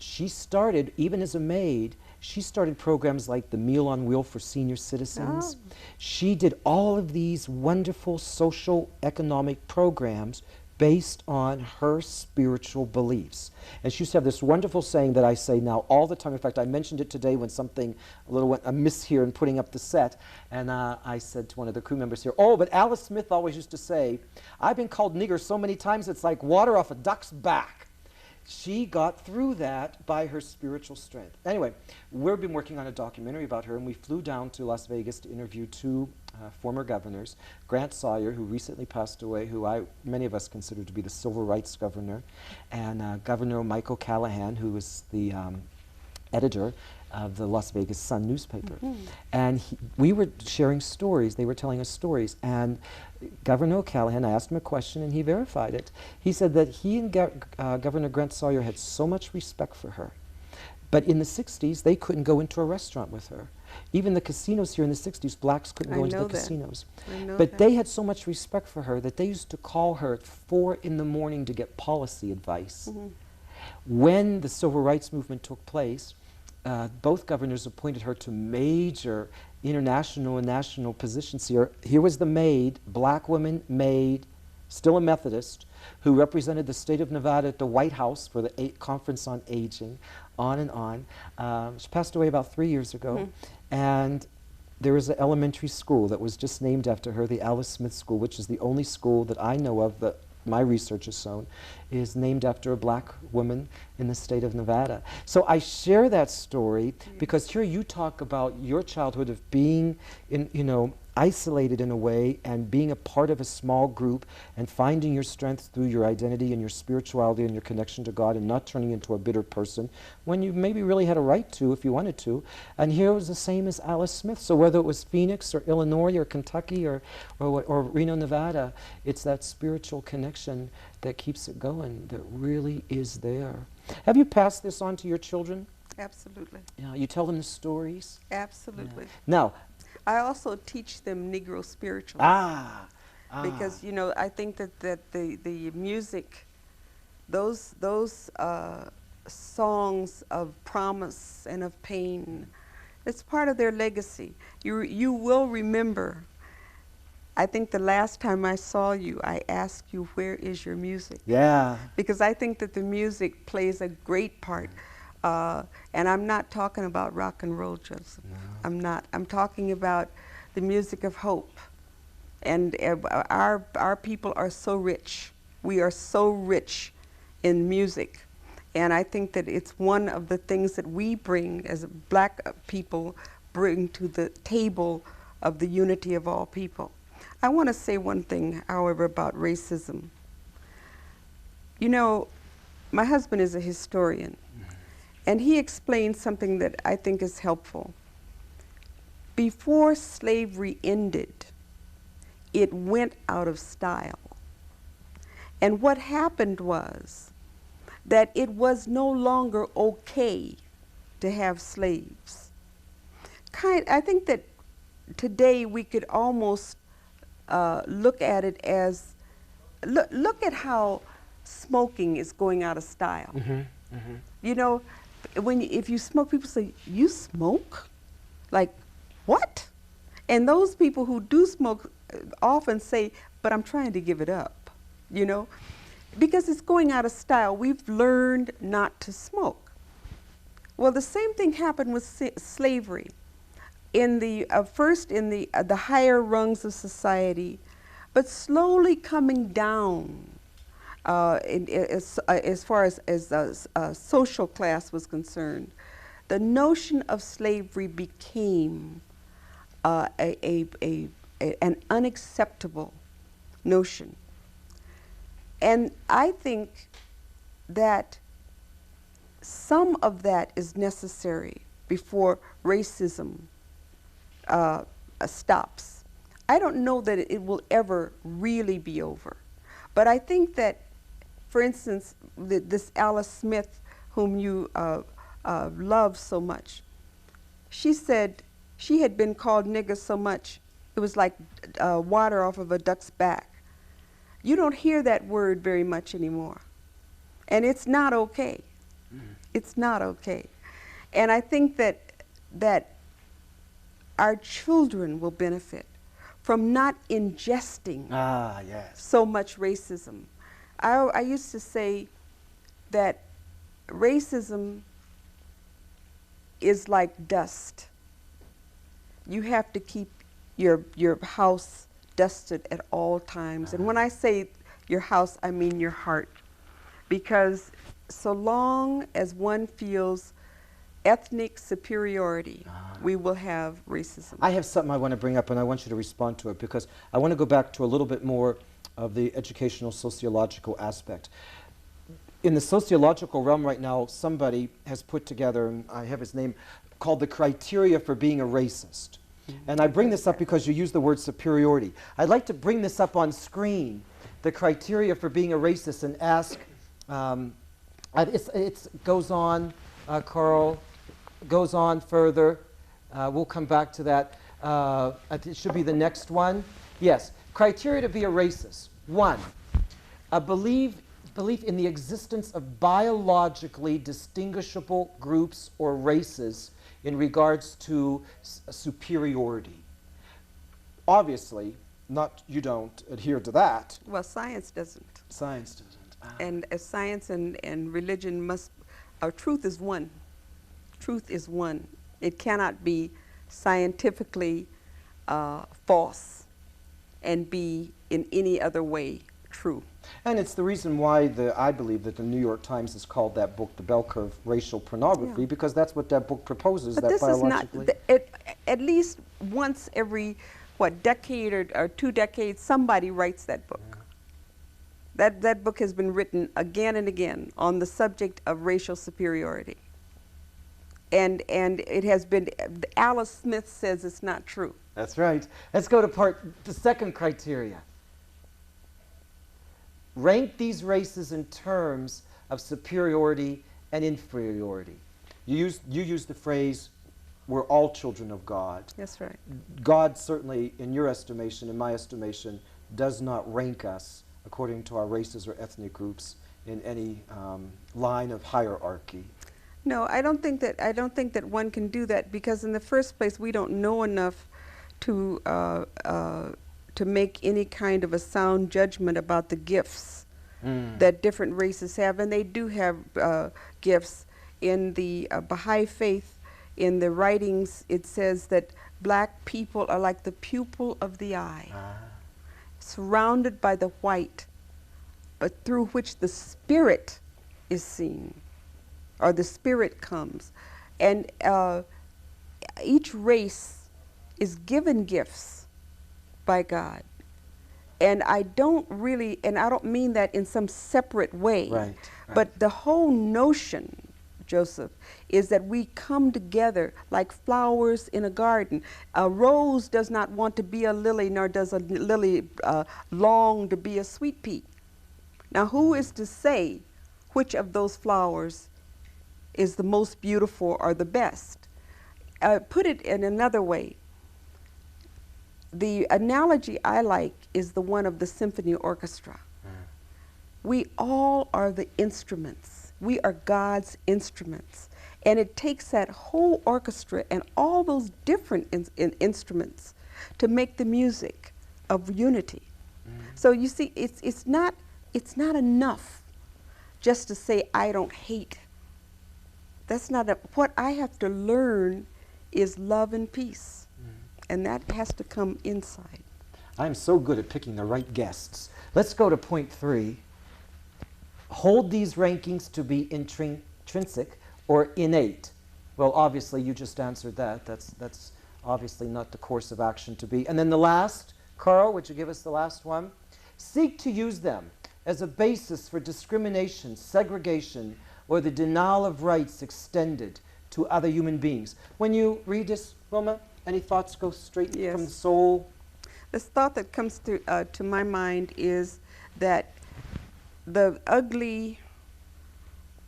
she started, even as a maid, she started programs like the Meal on Wheel for senior citizens. She did all of these wonderful social economic programs based on her spiritual beliefs. And she used to have this wonderful saying that I say now all the time. In fact, I mentioned it today when something a little went amiss here in putting up the set. And I said to one of the crew members here, oh, but Alice Smith always used to say, I've been called nigger so many times it's like water off a duck's back. She got through that by her spiritual strength. Anyway, we've been working on a documentary about her, and we flew down to Las Vegas to interview two former governors, Grant Sawyer, who recently passed away, who many of us consider to be the civil rights governor, and Governor Michael Callahan, who was the editor of the Las Vegas Sun newspaper. And we were sharing stories. They were telling us stories. And Governor O'Callahan, I asked him a question, and he verified it. He said that he and Governor Grant Sawyer had so much respect for her. But in the 60s, they couldn't go into a restaurant with her. Even the casinos here in the 60s, blacks couldn't go into the casinos. But they had so much respect for her that they used to call her at 4 in the morning to get policy advice. When the civil rights movement took place, both governors appointed her to major international and national positions here. Here was the maid, black woman maid, still a Methodist, who represented the state of Nevada at the White House for the Conference on Aging, on and on. She passed away about 3 years ago. And there was an elementary school that was just named after her, the Alice Smith School, which is the only school that I know of that my research has shown is named after a black woman in the state of Nevada. So I share that story because here you talk about your childhood of being isolated in a way and being a part of a small group and finding your strength through your identity and your spirituality and your connection to God and not turning into a bitter person when you maybe really had a right to if you wanted to. And here it was the same as Alice Smith. So whether it was Phoenix or Illinois or Kentucky or Reno, Nevada, it's that spiritual connection that keeps it going, that really is there. Have you passed this on to your children? Absolutely. Yeah, you tell them the stories? Absolutely. Yeah. Now, I also teach them Negro spirituals. Because, I think that the music, those songs of promise and of pain, it's part of their legacy. You will remember, I think the last time I saw you, I asked you, where is your music? Yeah. Because I think that the music plays a great part. And I'm not talking about rock and roll, Joseph. No. I'm not. I'm talking about the music of hope. And our people are so rich. We are so rich in music. And I think that it's one of the things that we bring as black people, bring to the table of the unity of all people. I want to say one thing, however, about racism. My husband is a historian. And he explained something that I think is helpful. Before slavery ended, it went out of style. And what happened was that it was no longer okay to have slaves. I think that today we could almost look at it as, look at how smoking is going out of style. If you smoke, people say, you smoke? Like, what? And those people who do smoke often say, but I'm trying to give it up, because it's going out of style. We've learned not to smoke. Well, the same thing happened with slavery. First in the higher rungs of society, but slowly coming down. As far as social class was concerned, the notion of slavery became an unacceptable notion. And I think that some of that is necessary before racism stops. I don't know that it will ever really be over. But I think that, for instance, this Alice Smith, whom you love so much, she said she had been called nigger so much, it was like water off of a duck's back. You don't hear that word very much anymore. And it's not okay. It's not okay. And I think that our children will benefit from not ingesting so much racism. I used to say that racism is like dust. You have to keep your house dusted at all times. And when I say your house, I mean your heart. Because so long as one feels ethnic superiority, we will have racism. I have something I want to bring up, and I want you to respond to it, because I want to go back to a little bit more of the educational sociological aspect. In the sociological realm right now, somebody has put together, and I have his name, called the criteria for being a racist. And I bring this up because you use the word superiority. I'd like to bring this up on screen, the criteria for being a racist, and ask, it goes on, Carl, goes on further. We'll come back to that. It should be the next one. Yes, criteria to be a racist. 1, a belief in the existence of biologically distinguishable groups or races in regards to superiority. Obviously, you don't adhere to that. Well, science doesn't. Science doesn't. And as science and religion our truth is one. Truth is one. It cannot be scientifically false and be in any other way true. And it's the reason why I believe that the New York Times has called that book The Bell Curve Racial Pornography, because that's what that book proposes, but that this biologically. is not, at least once every, decade or 2 decades, somebody writes that book. Yeah. That book has been written again and again on the subject of racial superiority. And it has been, Alice Smith says it's not true. That's right. Let's go to the second criteria. Rank these races in terms of superiority and inferiority. You use the phrase, we're all children of God. That's right. God certainly, in your estimation, in my estimation, does not rank us according to our races or ethnic groups in any line of hierarchy. No, I don't think that one can do that, because in the first place we don't know enough to make any kind of a sound judgment about the gifts that different races have, and they do have gifts. In the Baha'i faith, in the writings, it says that black people are like the pupil of the eye, surrounded by the white, but through which the spirit is seen, or the spirit comes. And each race is given gifts by God. And I don't mean that in some separate way, right. But the whole notion, Joseph, is that we come together like flowers in a garden. A rose does not want to be a lily, nor does a lily long to be a sweet pea. Now, who is to say which of those flowers is the most beautiful or the best? Put it in another way. The analogy I like is the one of the symphony orchestra. We all are the instruments. We are God's instruments. And it takes that whole orchestra and all those different instruments to make the music of unity. So you see, it's not enough just to say, I don't hate. That's not what I have to learn is love and peace. And that has to come inside. I'm so good at picking the right guests. Let's go to point 3. Hold these rankings to be intrinsic or innate. Well, obviously, you just answered that. That's obviously not the course of action to be. And then the last, Carl, would you give us the last one? Seek to use them as a basis for discrimination, segregation, or the denial of rights extended to other human beings. When you read this, Wilma, any thoughts go straight from the soul? The thought that comes to my mind is that the ugly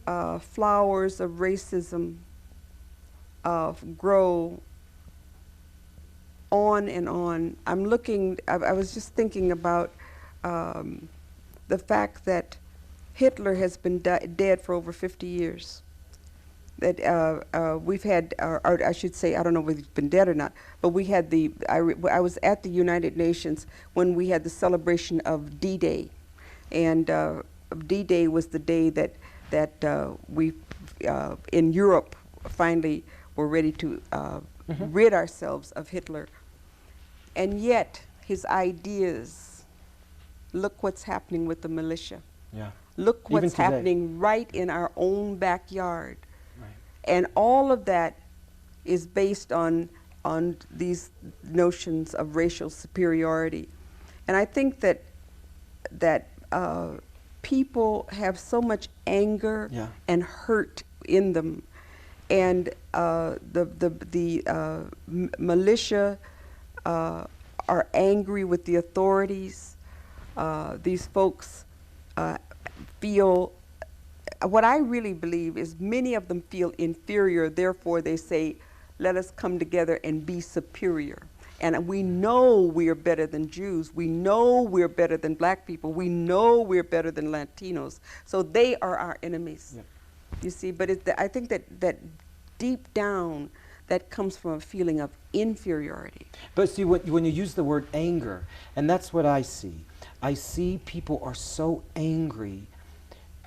flowers of racism grow on and on. I was just thinking about the fact that Hitler has been dead for over 50 years. That we've had, or I should say, I don't know whether he's been dead or not, but we had I was at the United Nations when we had the celebration of D-Day. And D-Day was the day that we in Europe finally were ready to rid ourselves of Hitler. And yet his ideas, look what's happening with the militia. Yeah. Look Even what's today. happening right in our own backyard. Right. And all of that is based on these notions of racial superiority. And I think that people have so much anger Yeah. and hurt in them. And militia are angry with the authorities. These folks feel, what I really believe is many of them feel inferior, therefore they say, let us come together and be superior. And we know we're better than Jews. We know we're better than black people. We know we're better than Latinos. So they are our enemies. Yep. You see, but I think that deep down, that comes from a feeling of inferiority. But see, when you use the word anger, and that's what I see people are so angry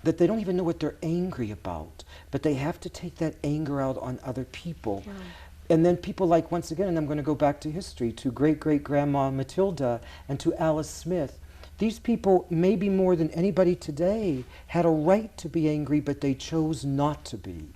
that they don't even know what they're angry about, but they have to take that anger out on other people. Yeah. And then people like, once again, and I'm going to go back to history, to great-great-grandma Matilda and to Alice Smith. These people, maybe more than anybody today, had a right to be angry, but they chose not to be,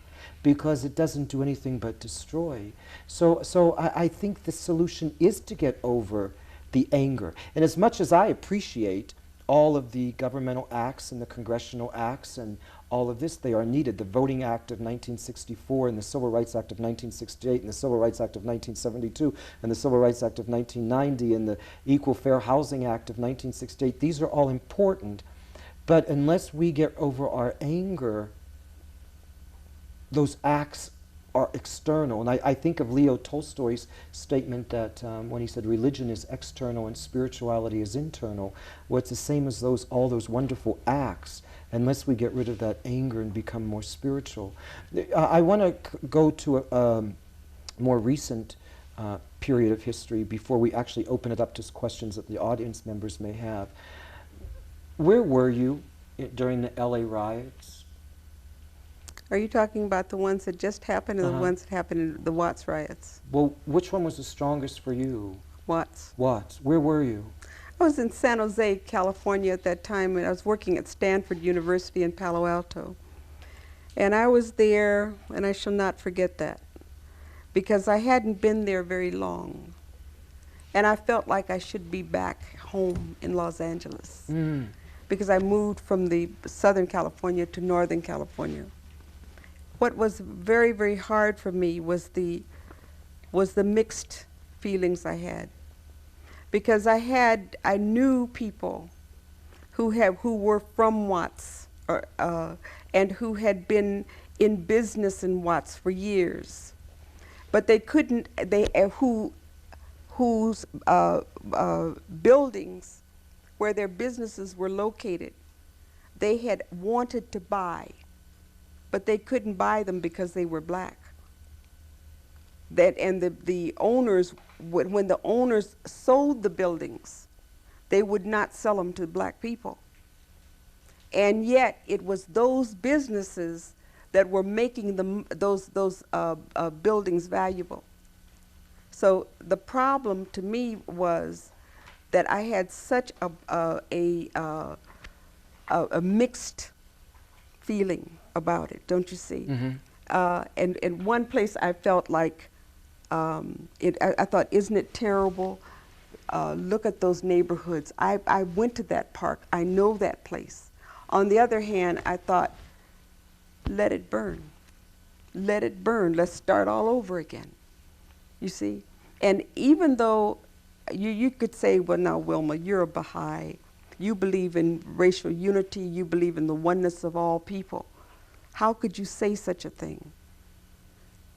because it doesn't do anything but destroy. So I think the solution is to get over the anger. And as much as I appreciate all of the governmental acts and the congressional acts and all of this, they are needed. The Voting Act of 1964 and the Civil Rights Act of 1968 and the Civil Rights Act of 1972 and the Civil Rights Act of 1990 and the Equal Fair Housing Act of 1968, these are all important. But unless we get over our anger, those acts are external. And I think of Leo Tolstoy's statement that when he said religion is external and spirituality is internal, well, it's the same as all those wonderful acts, unless we get rid of that anger and become more spiritual. I want to go to a more recent period of history before we actually open it up to questions that the audience members may have. Where were you during the LA riots? Are you talking about the ones that just happened or the ones that happened in the Watts riots? Well, which one was the strongest for you? Watts. Watts. Where were you? I was in San Jose, California at that time, and I was working at Stanford University in Palo Alto. And I was there, and I shall not forget that, because I hadn't been there very long. And I felt like I should be back home in Los Angeles, because I moved from the Southern California to Northern California. What was very, very hard for me was the mixed feelings I had, because I knew people who were from Watts and who had been in business in Watts for years, but they couldn't. Whose buildings where their businesses were located, they had wanted to buy, but they couldn't buy them because they were black. The owners, when the owners sold the buildings, they would not sell them to black people. And yet it was those businesses that were making those buildings valuable. So the problem to me was that I had such a mixed feeling about it, don't you see? And in one place I felt like, I thought, isn't it terrible? Look at those neighborhoods. I went to that park. I know that place. On the other hand, I thought, let it burn. Let it burn. Let's start all over again. You see? And even though you could say, well, now, Wilma, you're a Baha'i. You believe in racial unity. You believe in the oneness of all people. How could you say such a thing?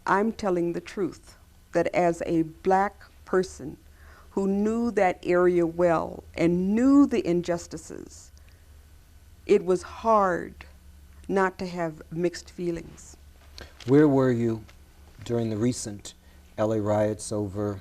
I'm telling the truth, that as a black person who knew that area well and knew the injustices, it was hard not to have mixed feelings. Where were you during the recent LA riots over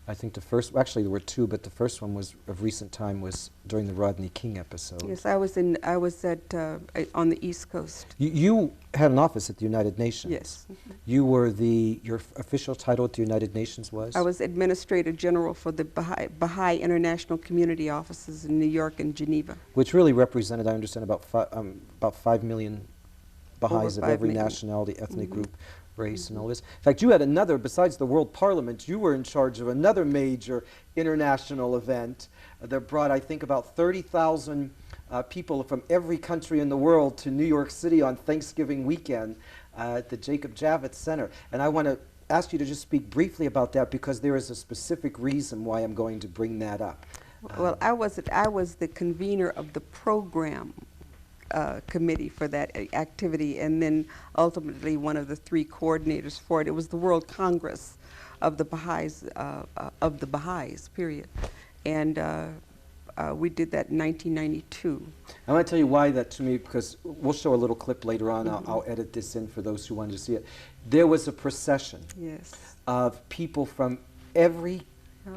I think the first, actually there were two, but the first one was of recent time was during the Rodney King episode. Yes, I was on the East Coast. You had an office at the United Nations. Yes. You were your official title at the United Nations was? I was Administrator General for the Baha'i International Community Offices in New York and Geneva. Which really represented, I understand, about 5 million Baha'is of 5 every million. nationality, ethnic group, race, and all this. In fact, you had another, besides the World Parliament, you were in charge of another major international event that brought, I think, about 30,000 people from every country in the world to New York City on Thanksgiving weekend at the Jacob Javits Center. And I want to ask you to just speak briefly about that, because there is a specific reason why I'm going to bring that up. Well, I was the convener of the program committee for that activity, and then ultimately one of the 3 coordinators for it. It was the World Congress of the Baha'is, period. And we did that in 1992. I want to tell you why that to me, because we'll show a little clip later on. I'll edit this in for those who wanted to see it. There was a procession of people from every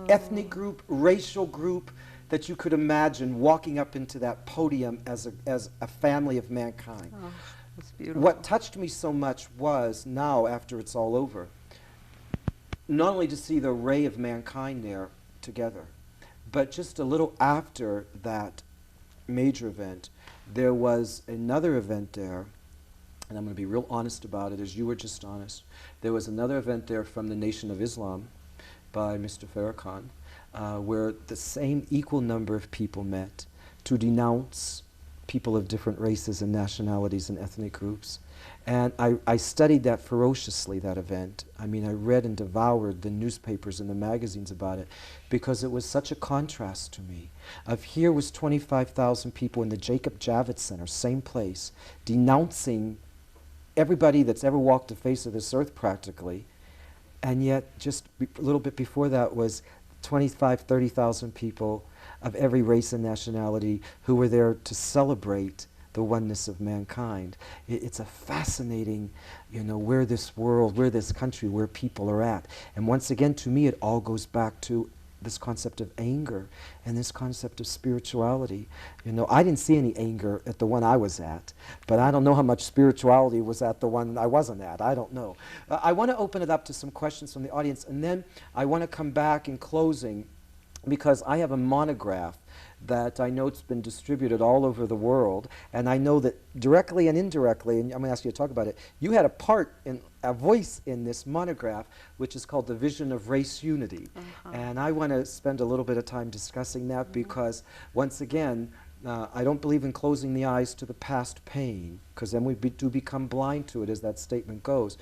ethnic group, racial group that you could imagine walking up into that podium as a family of mankind. Oh, that's beautiful. What touched me so much was, now after it's all over, not only to see the array of mankind there together, but just a little after that major event, there was another event there, and I'm going to be real honest about it, as you were just honest. There was another event there from the Nation of Islam by Mr. Farrakhan, where the same equal number of people met to denounce people of different races and nationalities and ethnic groups. And I studied that ferociously, that event. I mean, I read and devoured the newspapers and the magazines about it, because it was such a contrast to me. Of here was 25,000 people in the Jacob Javits Center, same place, denouncing everybody that's ever walked the face of this earth practically. And yet, just a little bit before that was 30,000 people of every race and nationality who were there to celebrate the oneness of mankind. It's a fascinating, where this world, where this country, where people are at. And once again, to me, it all goes back to this concept of anger and this concept of spirituality. I didn't see any anger at the one I was at, but I don't know how much spirituality was at the one I wasn't at. I don't know. I want to open it up to some questions from the audience, and then I want to come back in closing, because I have a monograph that I know it's been distributed all over the world, and I know that directly and indirectly, and I'm going to ask you to talk about it, you had a voice in this monograph, which is called The Vision of Race Unity. And I want to spend a little bit of time discussing that, because once again, I don't believe in closing the eyes to the past pain, because then we do become blind to it, as that statement goes.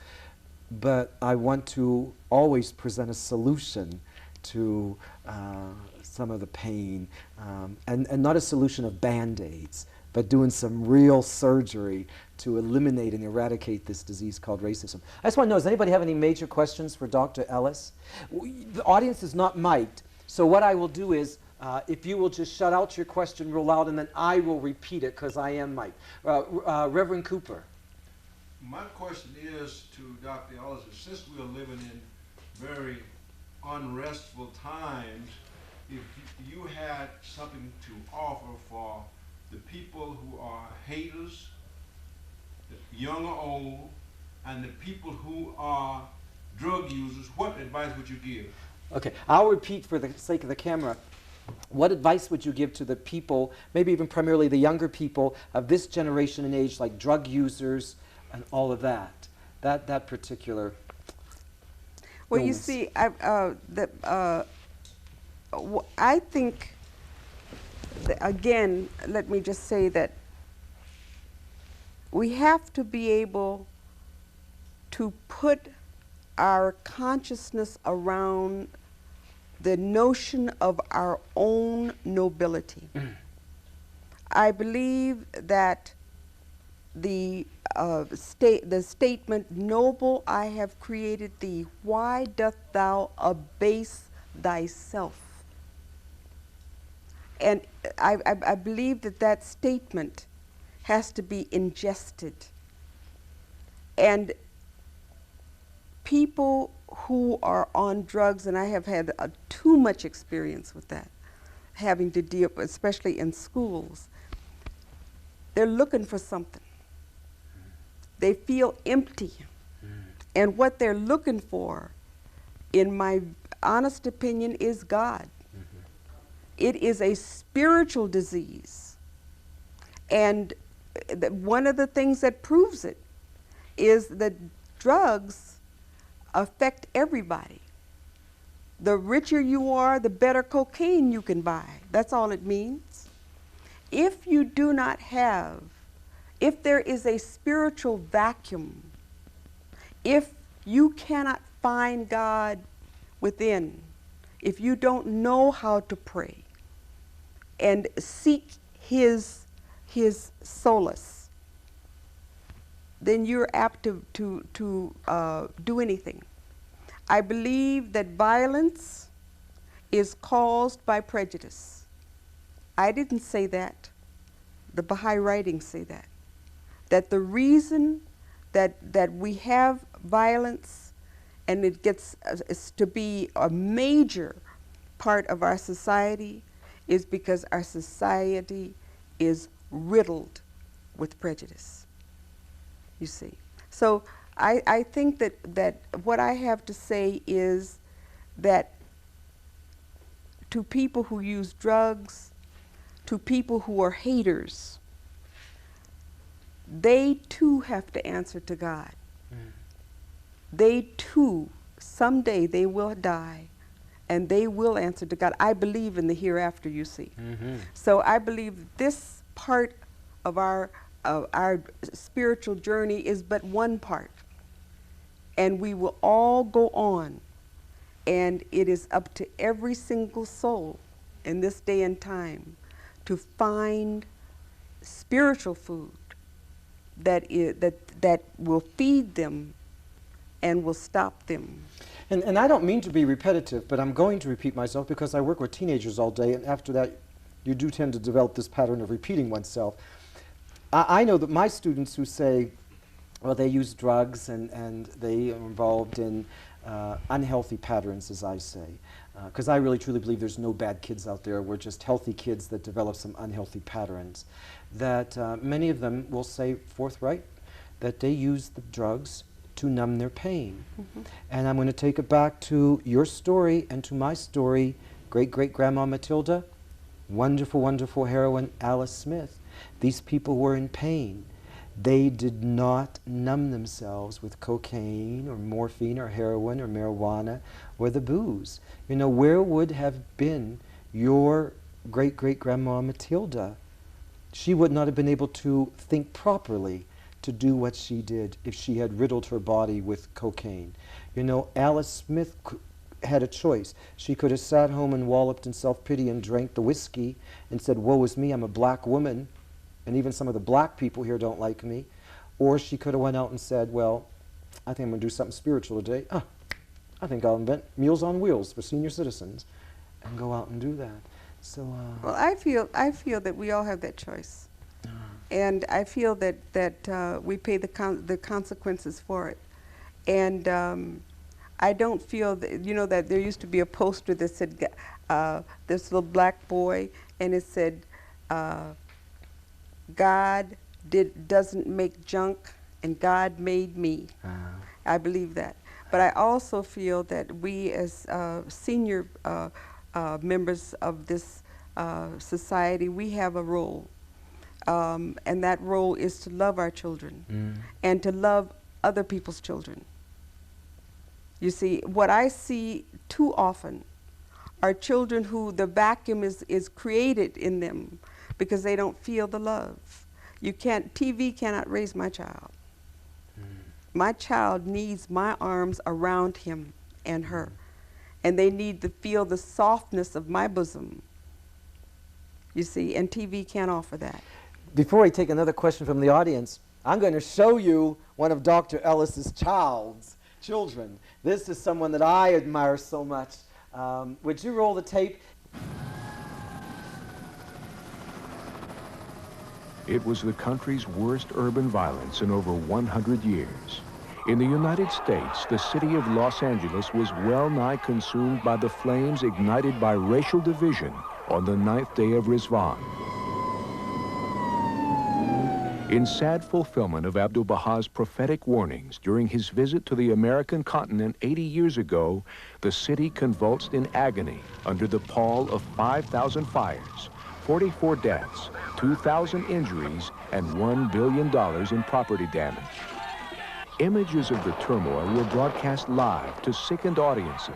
But I want to always present a solution to some of the pain, and not a solution of Band-Aids, but doing some real surgery to eliminate and eradicate this disease called racism. I just want to know, does anybody have any major questions for Dr. Ellis? The audience is not mic'd, so what I will do is, if you will just shut out your question real loud, and then I will repeat it, because I am mic'd. Reverend Cooper. My question is to Dr. Ellis, since we are living in very unrestful times, if you had something to offer for the people who are haters, young or old, and the people who are drug users, what advice would you give? Okay, I'll repeat for the sake of the camera. What advice would you give to the people, maybe even primarily the younger people of this generation and age, like drug users and all of that? That particular Well, you illness. see, I think, again, let me just say that we have to be able to put our consciousness around the notion of our own nobility. I believe that the statement, "Noble, I have created thee, why doth thou abase thyself?" And I believe that that statement has to be ingested. And people who are on drugs, and I have had too much experience with that, having to deal, especially in schools, they're looking for something. They feel empty. And what they're looking for, in my honest opinion, is God. It is a spiritual disease. And one of the things that proves it is that drugs affect everybody. The richer you are, the better cocaine you can buy. That's all it means. If you do not have, if there is a spiritual vacuum, if you cannot find God within, if you don't know how to pray and seek His solace, then you're apt to do anything. I believe that violence is caused by prejudice. I didn't say that. The Baha'i writings say that. That the reason that we have violence, and it gets to be a major part of our society, is because our society is riddled with prejudice, you see. So I think that what I have to say is that to people who use drugs, to people who are haters, they too have to answer to God. They too, someday they will die, and they will answer to God. I believe in the hereafter, you see. So I believe this part of our spiritual journey is but one part. And we will all go on. And it is up to every single soul in this day and time to find spiritual food that will feed them and will stop them. And I don't mean to be repetitive, but I'm going to repeat myself because I work with teenagers all day, and after that you do tend to develop this pattern of repeating oneself. I know that my students who say, well, they use drugs and they are involved in unhealthy patterns, as I say, because I really truly believe there's no bad kids out there. We're just healthy kids that develop some unhealthy patterns. That many of them will say forthright that they use the drugs to numb their pain. And I'm going to take it back to your story and to my story. Great-great-grandma Matilda, wonderful, wonderful heroine Alice Smith. These people were in pain. They did not numb themselves with cocaine or morphine or heroin or marijuana or the booze. You know, where would have been your great-great-grandma Matilda? She would not have been able to think properly to do what she did if she had riddled her body with cocaine. You know, Alice Smith had a choice. She could have sat home and walloped in self-pity and drank the whiskey and said, woe is me, I'm a black woman, and even some of the black people here don't like me. Or she could have went out and said, well, I think I'm going to do something spiritual today. I think I'll invent Meals on Wheels for senior citizens and go out and do that. So, well, I feel that we all have that choice. And I feel that we pay the consequences for it. And I don't feel that, you know, that there used to be a poster that said, this little black boy, and it said, God doesn't make junk, and God made me. I believe that. But I also feel that we as senior members of this society, we have a role. And that role is to love our children and to love other people's children. You see, what I see too often are children who the vacuum is created in them because they don't feel the love. TV cannot raise my child. My child needs my arms around him and her, and they need to feel the softness of my bosom. You see, and TV can't offer that. Before I take another question from the audience, I'm going to show you one of Dr. Ellis's children. This is someone that I admire so much. Would you roll the tape? It was the country's worst urban violence in over 100 years. In the United States, the city of Los Angeles was well nigh consumed by the flames ignited by racial division on the 9th day of Rizwan. In sad fulfillment of Abdu'l-Baha's prophetic warnings during his visit to the American continent 80 years ago, the city convulsed in agony under the pall of 5,000 fires, 44 deaths, 2,000 injuries, and $1 billion in property damage. Images of the turmoil were broadcast live to sickened audiences,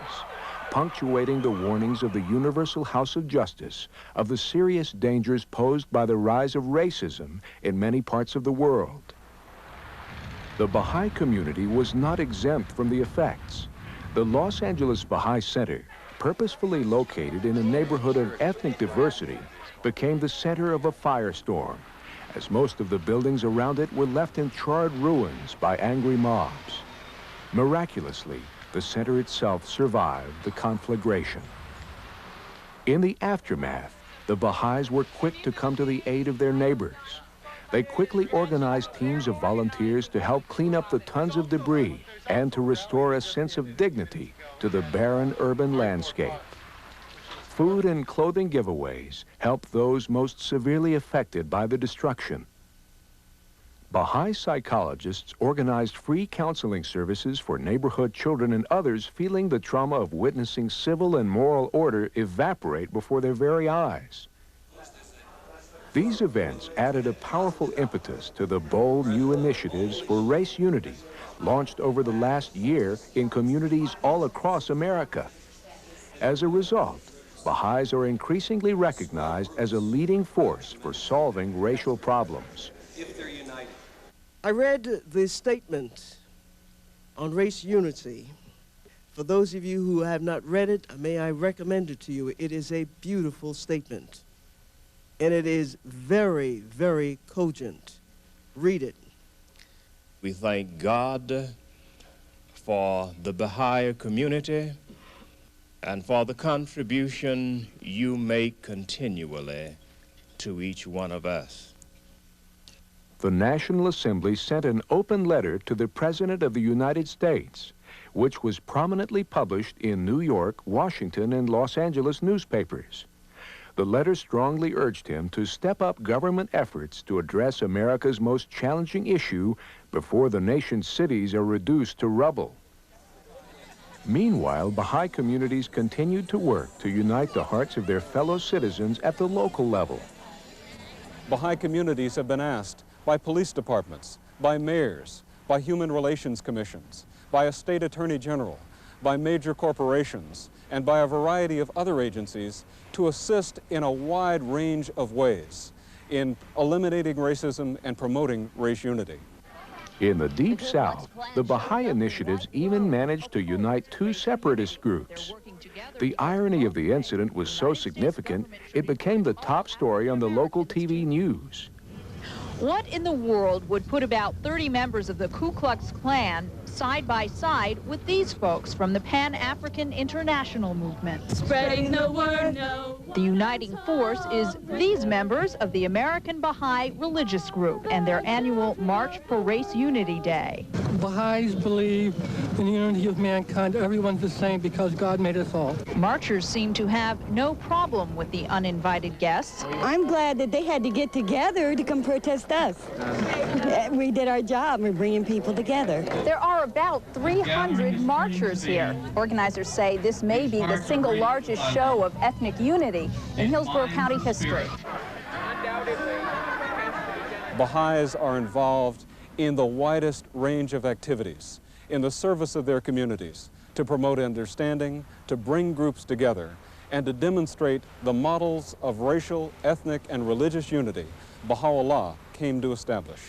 punctuating the warnings of the Universal House of Justice of the serious dangers posed by the rise of racism in many parts of the world. The Baha'i community was not exempt from the effects. The Los Angeles Baha'i Center, purposefully located in a neighborhood of ethnic diversity, became the center of a firestorm, as most of the buildings around it were left in charred ruins by angry mobs. Miraculously, the center itself survived the conflagration. In the aftermath, the Baha'is were quick to come to the aid of their neighbors. They quickly organized teams of volunteers to help clean up the tons of debris and to restore a sense of dignity to the barren urban landscape. Food and clothing giveaways helped those most severely affected by the destruction. Baha'i psychologists organized free counseling services for neighborhood children and others feeling the trauma of witnessing civil and moral order evaporate before their very eyes. These events added a powerful impetus to the bold new initiatives for race unity launched over the last year in communities all across America. As a result, Baha'is are increasingly recognized as a leading force for solving racial problems. I read the statement on race unity. For those of you who have not read it, may I recommend it to you. It is a beautiful statement, and it is very, very cogent. Read it. We thank God for the Baha'i community and for the contribution you make continually to each one of us. The National Assembly sent an open letter to the President of the United States, which was prominently published in New York, Washington, and Los Angeles newspapers. The letter strongly urged him to step up government efforts to address America's most challenging issue before the nation's cities are reduced to rubble. Meanwhile, Baha'i communities continued to work to unite the hearts of their fellow citizens at the local level. Baha'i communities have been asked by police departments, by mayors, by human relations commissions, by a state attorney general, by major corporations, and by a variety of other agencies to assist in a wide range of ways in eliminating racism and promoting race unity. In the Deep South, the Baha'i initiatives even managed to unite two separatist groups. The irony of the incident was so significant, it became the top story on the local TV news. What in the world would put about 30 members of the Ku Klux Klan side by side with these folks from the Pan-African International Movement? Spreading the word, no. The uniting force is these members of the American Baha'i Religious Group and their annual March for Race Unity Day. Baha'is believe in the unity of mankind. Everyone's the same because God made us all. Marchers seem to have no problem with the uninvited guests. I'm glad that they had to get together to come protest us. We did our job. We're bringing people together. There are about 300 marchers here. Organizers say this may be the single largest show of ethnic unity in Hillsborough County history. Baha'is are involved in the widest range of activities in the service of their communities to promote understanding, to bring groups together, and to demonstrate the models of racial, ethnic, and religious unity Baha'u'llah came to establish.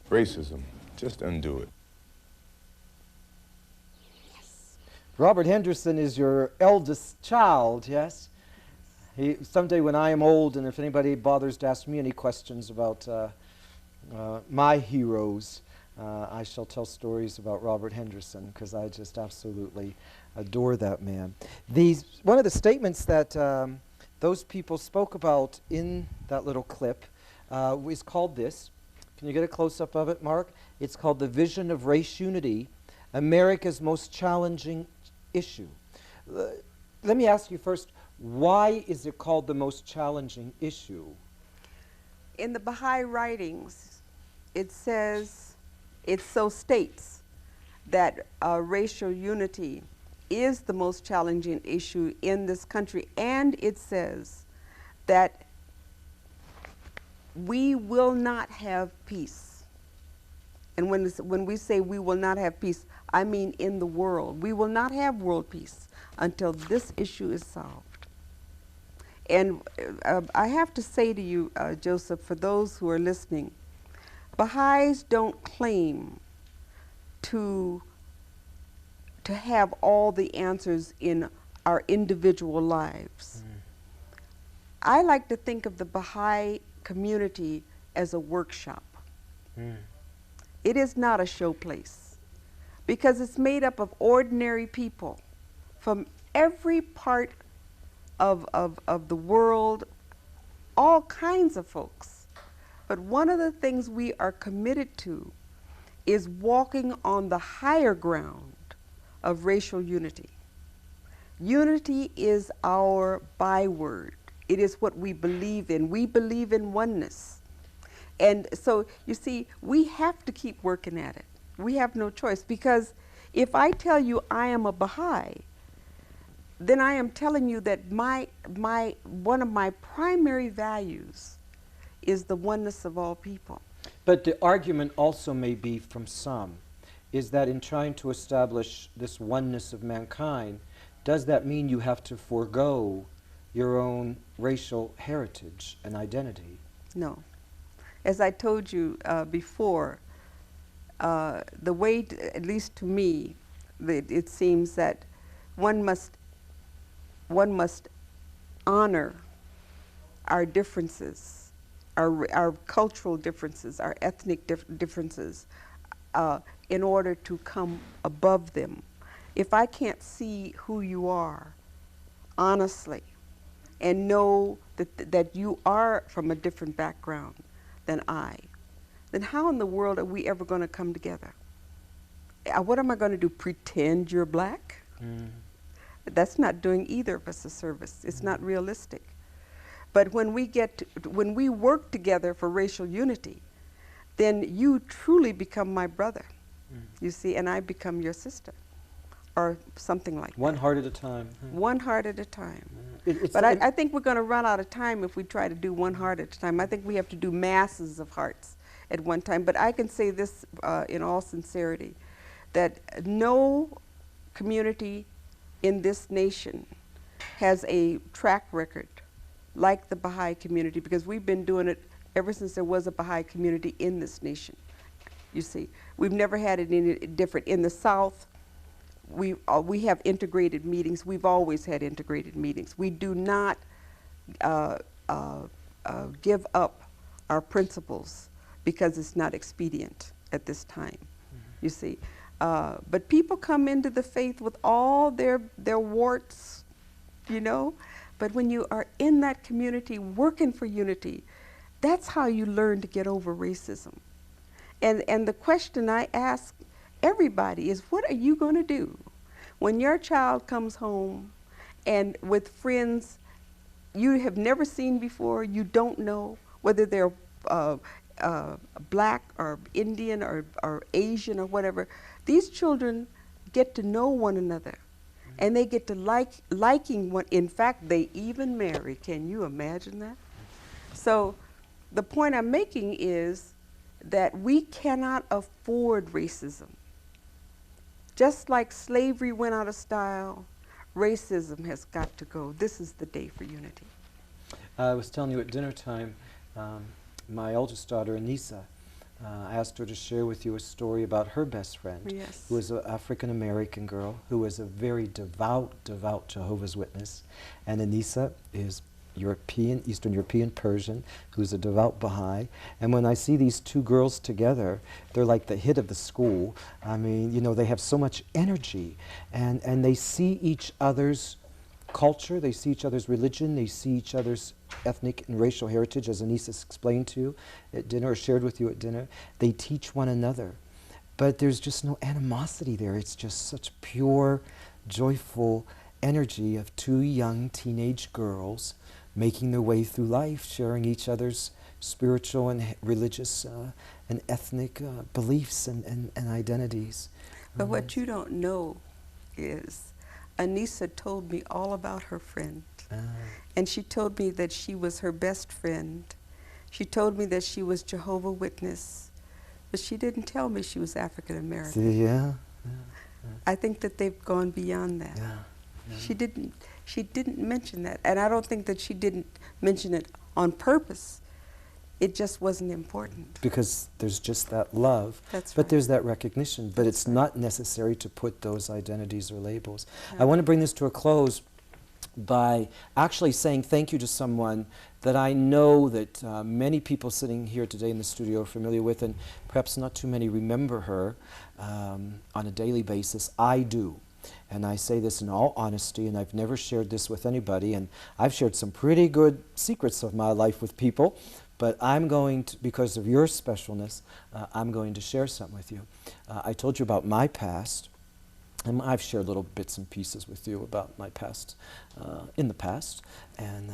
Racism, just undo it. Robert Henderson is your eldest child, yes? Someday when I am old, and if anybody bothers to ask me any questions about my heroes, I shall tell stories about Robert Henderson, because I just absolutely adore that man. One of the statements that those people spoke about in that little clip is called this: Can you get a close-up of it, Mark? It's called The Vision of Race Unity, America's Most Challenging Issue. Let me ask you first, why is it called the most challenging issue? In the Baha'i writings, it says, it so states that racial unity is the most challenging issue in this country, and it says that we will not have peace. And when we say we will not have peace, I mean in the world. We will not have world peace until this issue is solved. And I have to say to you, Joseph, for those who are listening, Baha'is don't claim to have all the answers in our individual lives. I like to think of the Baha'i community as a workshop. It is not a show place, because it's made up of ordinary people from every part of the world, all kinds of folks. But one of the things we are committed to is walking on the higher ground of racial unity. Unity is our byword. It is what we believe in. We believe in oneness. And so, you see, we have to keep working at it. We have no choice, because if I tell you I am a Baha'i, then I am telling you that one of my primary values is the oneness of all people. But the argument also may be from some, is that in trying to establish this oneness of mankind, does that mean you have to forego your own racial heritage and identity? No. As I told you before, the way, at least to me, it seems that one must honor our differences, our cultural differences, our ethnic differences, in order to come above them. If I can't see who you are honestly and know that you are from a different background than I, then how in the world are we ever going to come together? What am I going to do, pretend you're black? That's not doing either of us a service. It's not realistic. But when we work together for racial unity, then you truly become my brother, you see, and I become your sister, or something like that. One heart at a time. One heart at a time. But I think we're going to run out of time if we try to do one heart at a time. I think we have to do masses of hearts at one time. But I can say this in all sincerity, that no community in this nation has a track record like the Baha'i community, because we've been doing it ever since there was a Baha'i community in this nation. You see, we've never had it any different. In the South, we have integrated meetings. We've always had integrated meetings. We do not give up our principles because it's not expedient at this time, you see. But people come into the faith with all their warts, you know. But when you are in that community working for unity, that's how you learn to get over racism. And the question I ask everybody is, what are you going to do when your child comes home and with friends you have never seen before, you don't know whether they're black or Indian or Asian or whatever. These children get to know one another, and they get to liking one. In fact, they even marry. Can you imagine that? So the point I'm making is that we cannot afford racism. Just like slavery went out of style, racism has got to go. This is the day for unity. I was telling you at dinner time, my oldest daughter, Anissa, I asked her to share with you a story about her best friend, yes, who was an African-American girl who was a very devout Jehovah's Witness. And Anissa is European, Eastern European Persian, who's a devout Baha'i. And when I see these two girls together, they're like the hit of the school. I mean, you know, they have so much energy, and they see each other's culture, they see each other's religion, they see each other's ethnic and racial heritage, as Anissa explained to you at dinner or shared with you at dinner. They teach one another. But there's just no animosity there. It's just such pure, joyful energy of two young teenage girls making their way through life, sharing each other's spiritual and religious and ethnic beliefs and identities. But what you don't know is Anissa told me all about her friend. And she told me that she was her best friend. She told me that she was Jehovah's Witness. But she didn't tell me she was African American. Yeah. I think that they've gone beyond that. She didn't mention that. And I don't think that she didn't mention it on purpose. It just wasn't important. Because there's just that love. That's but right. there's that recognition. But it's not necessary to put those identities or labels. I want to bring this to a close by actually saying thank you to someone that I know that many people sitting here today in the studio are familiar with, and perhaps not too many remember her on a daily basis. I do. And I say this in all honesty, and I've never shared this with anybody, and I've shared some pretty good secrets of my life with people, but I'm going to, because of your specialness, I'm going to share something with you. I told you about my past, and I've shared little bits and pieces with you about my past in the past, and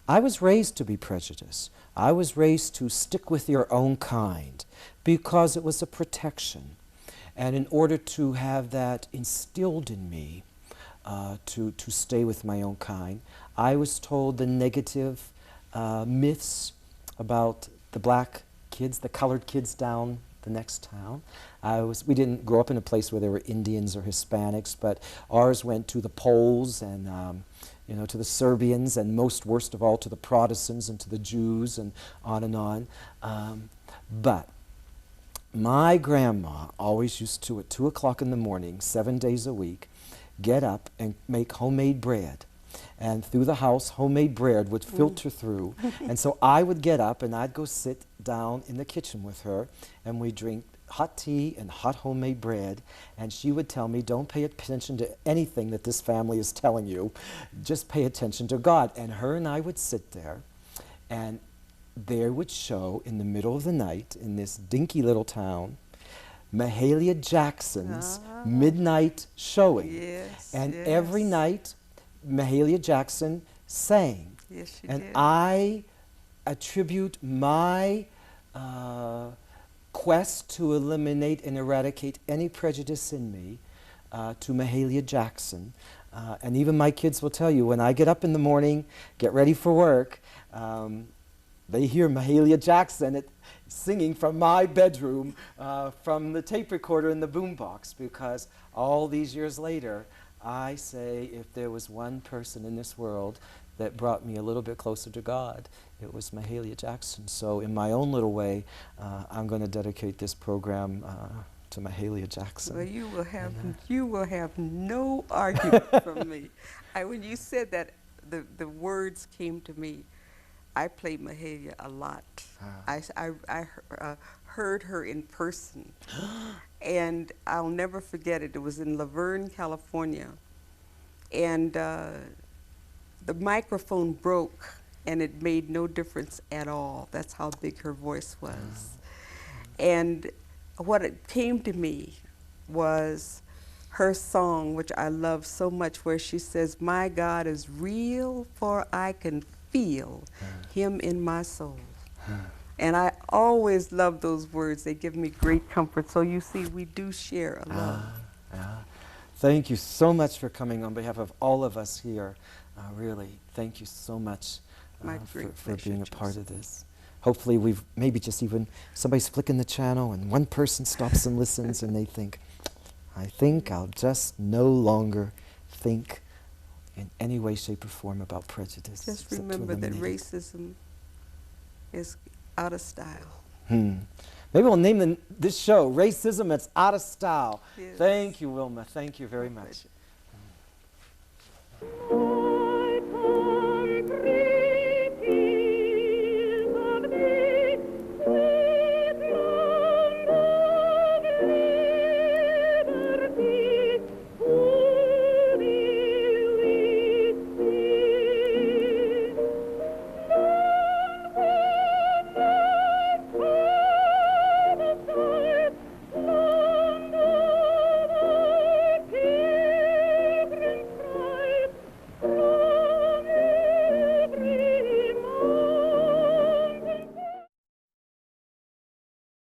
I was raised to be prejudiced. I was raised to stick with your own kind because it was a protection. And in order to have that instilled in me, to stay with my own kind, I was told the negative myths about the black kids, the colored kids down the next town. We didn't grow up in a place where there were Indians or Hispanics, but ours went to the Poles and to the Serbians, and most worst of all to the Protestants and to the Jews, and on. But my grandma always used to, at 2 o'clock in the morning, 7 days a week, get up and make homemade bread. And through the house, homemade bread would filter through. And so I would get up and I'd go sit down in the kitchen with her, and we'd drink hot tea and hot homemade bread. And she would tell me, don't pay attention to anything that this family is telling you. Just pay attention to God. And her and I would sit there, and there would show in the middle of the night in this dinky little town Mahalia Jackson's midnight showing. And every night Mahalia Jackson sang. Yes, she and did. I attribute my quest to eliminate and eradicate any prejudice in me to Mahalia Jackson. And even my kids will tell you, when I get up in the morning, get ready for work, they hear Mahalia Jackson singing from my bedroom, from the tape recorder in the boombox, because all these years later, I say if there was one person in this world that brought me a little bit closer to God, it was Mahalia Jackson. So in my own little way, I'm going to dedicate this program to Mahalia Jackson. Well, you will have no argument from me. When you said that, the words came to me. I played Mahalia a lot. I heard her in person, and I'll never forget it. It was in Laverne, California, and the microphone broke, and it made no difference at all. That's how big her voice was. And what it came to me was her song, which I love so much, where she says, "My God is real, for I can feel him in my soul." And I always love those words. They give me great comfort. So you see, we do share a love. Thank you so much for coming on behalf of all of us here. Really, thank you so much for being a part of this. Hopefully we've maybe just even, somebody's flicking the channel and one person stops and listens and they think, I think I'll just no longer think in any way, shape, or form about prejudice. Just remember that racism is out of style. Maybe we'll name this show, Racism That's Out of Style. Yes. Thank you, Wilma. Thank you very much.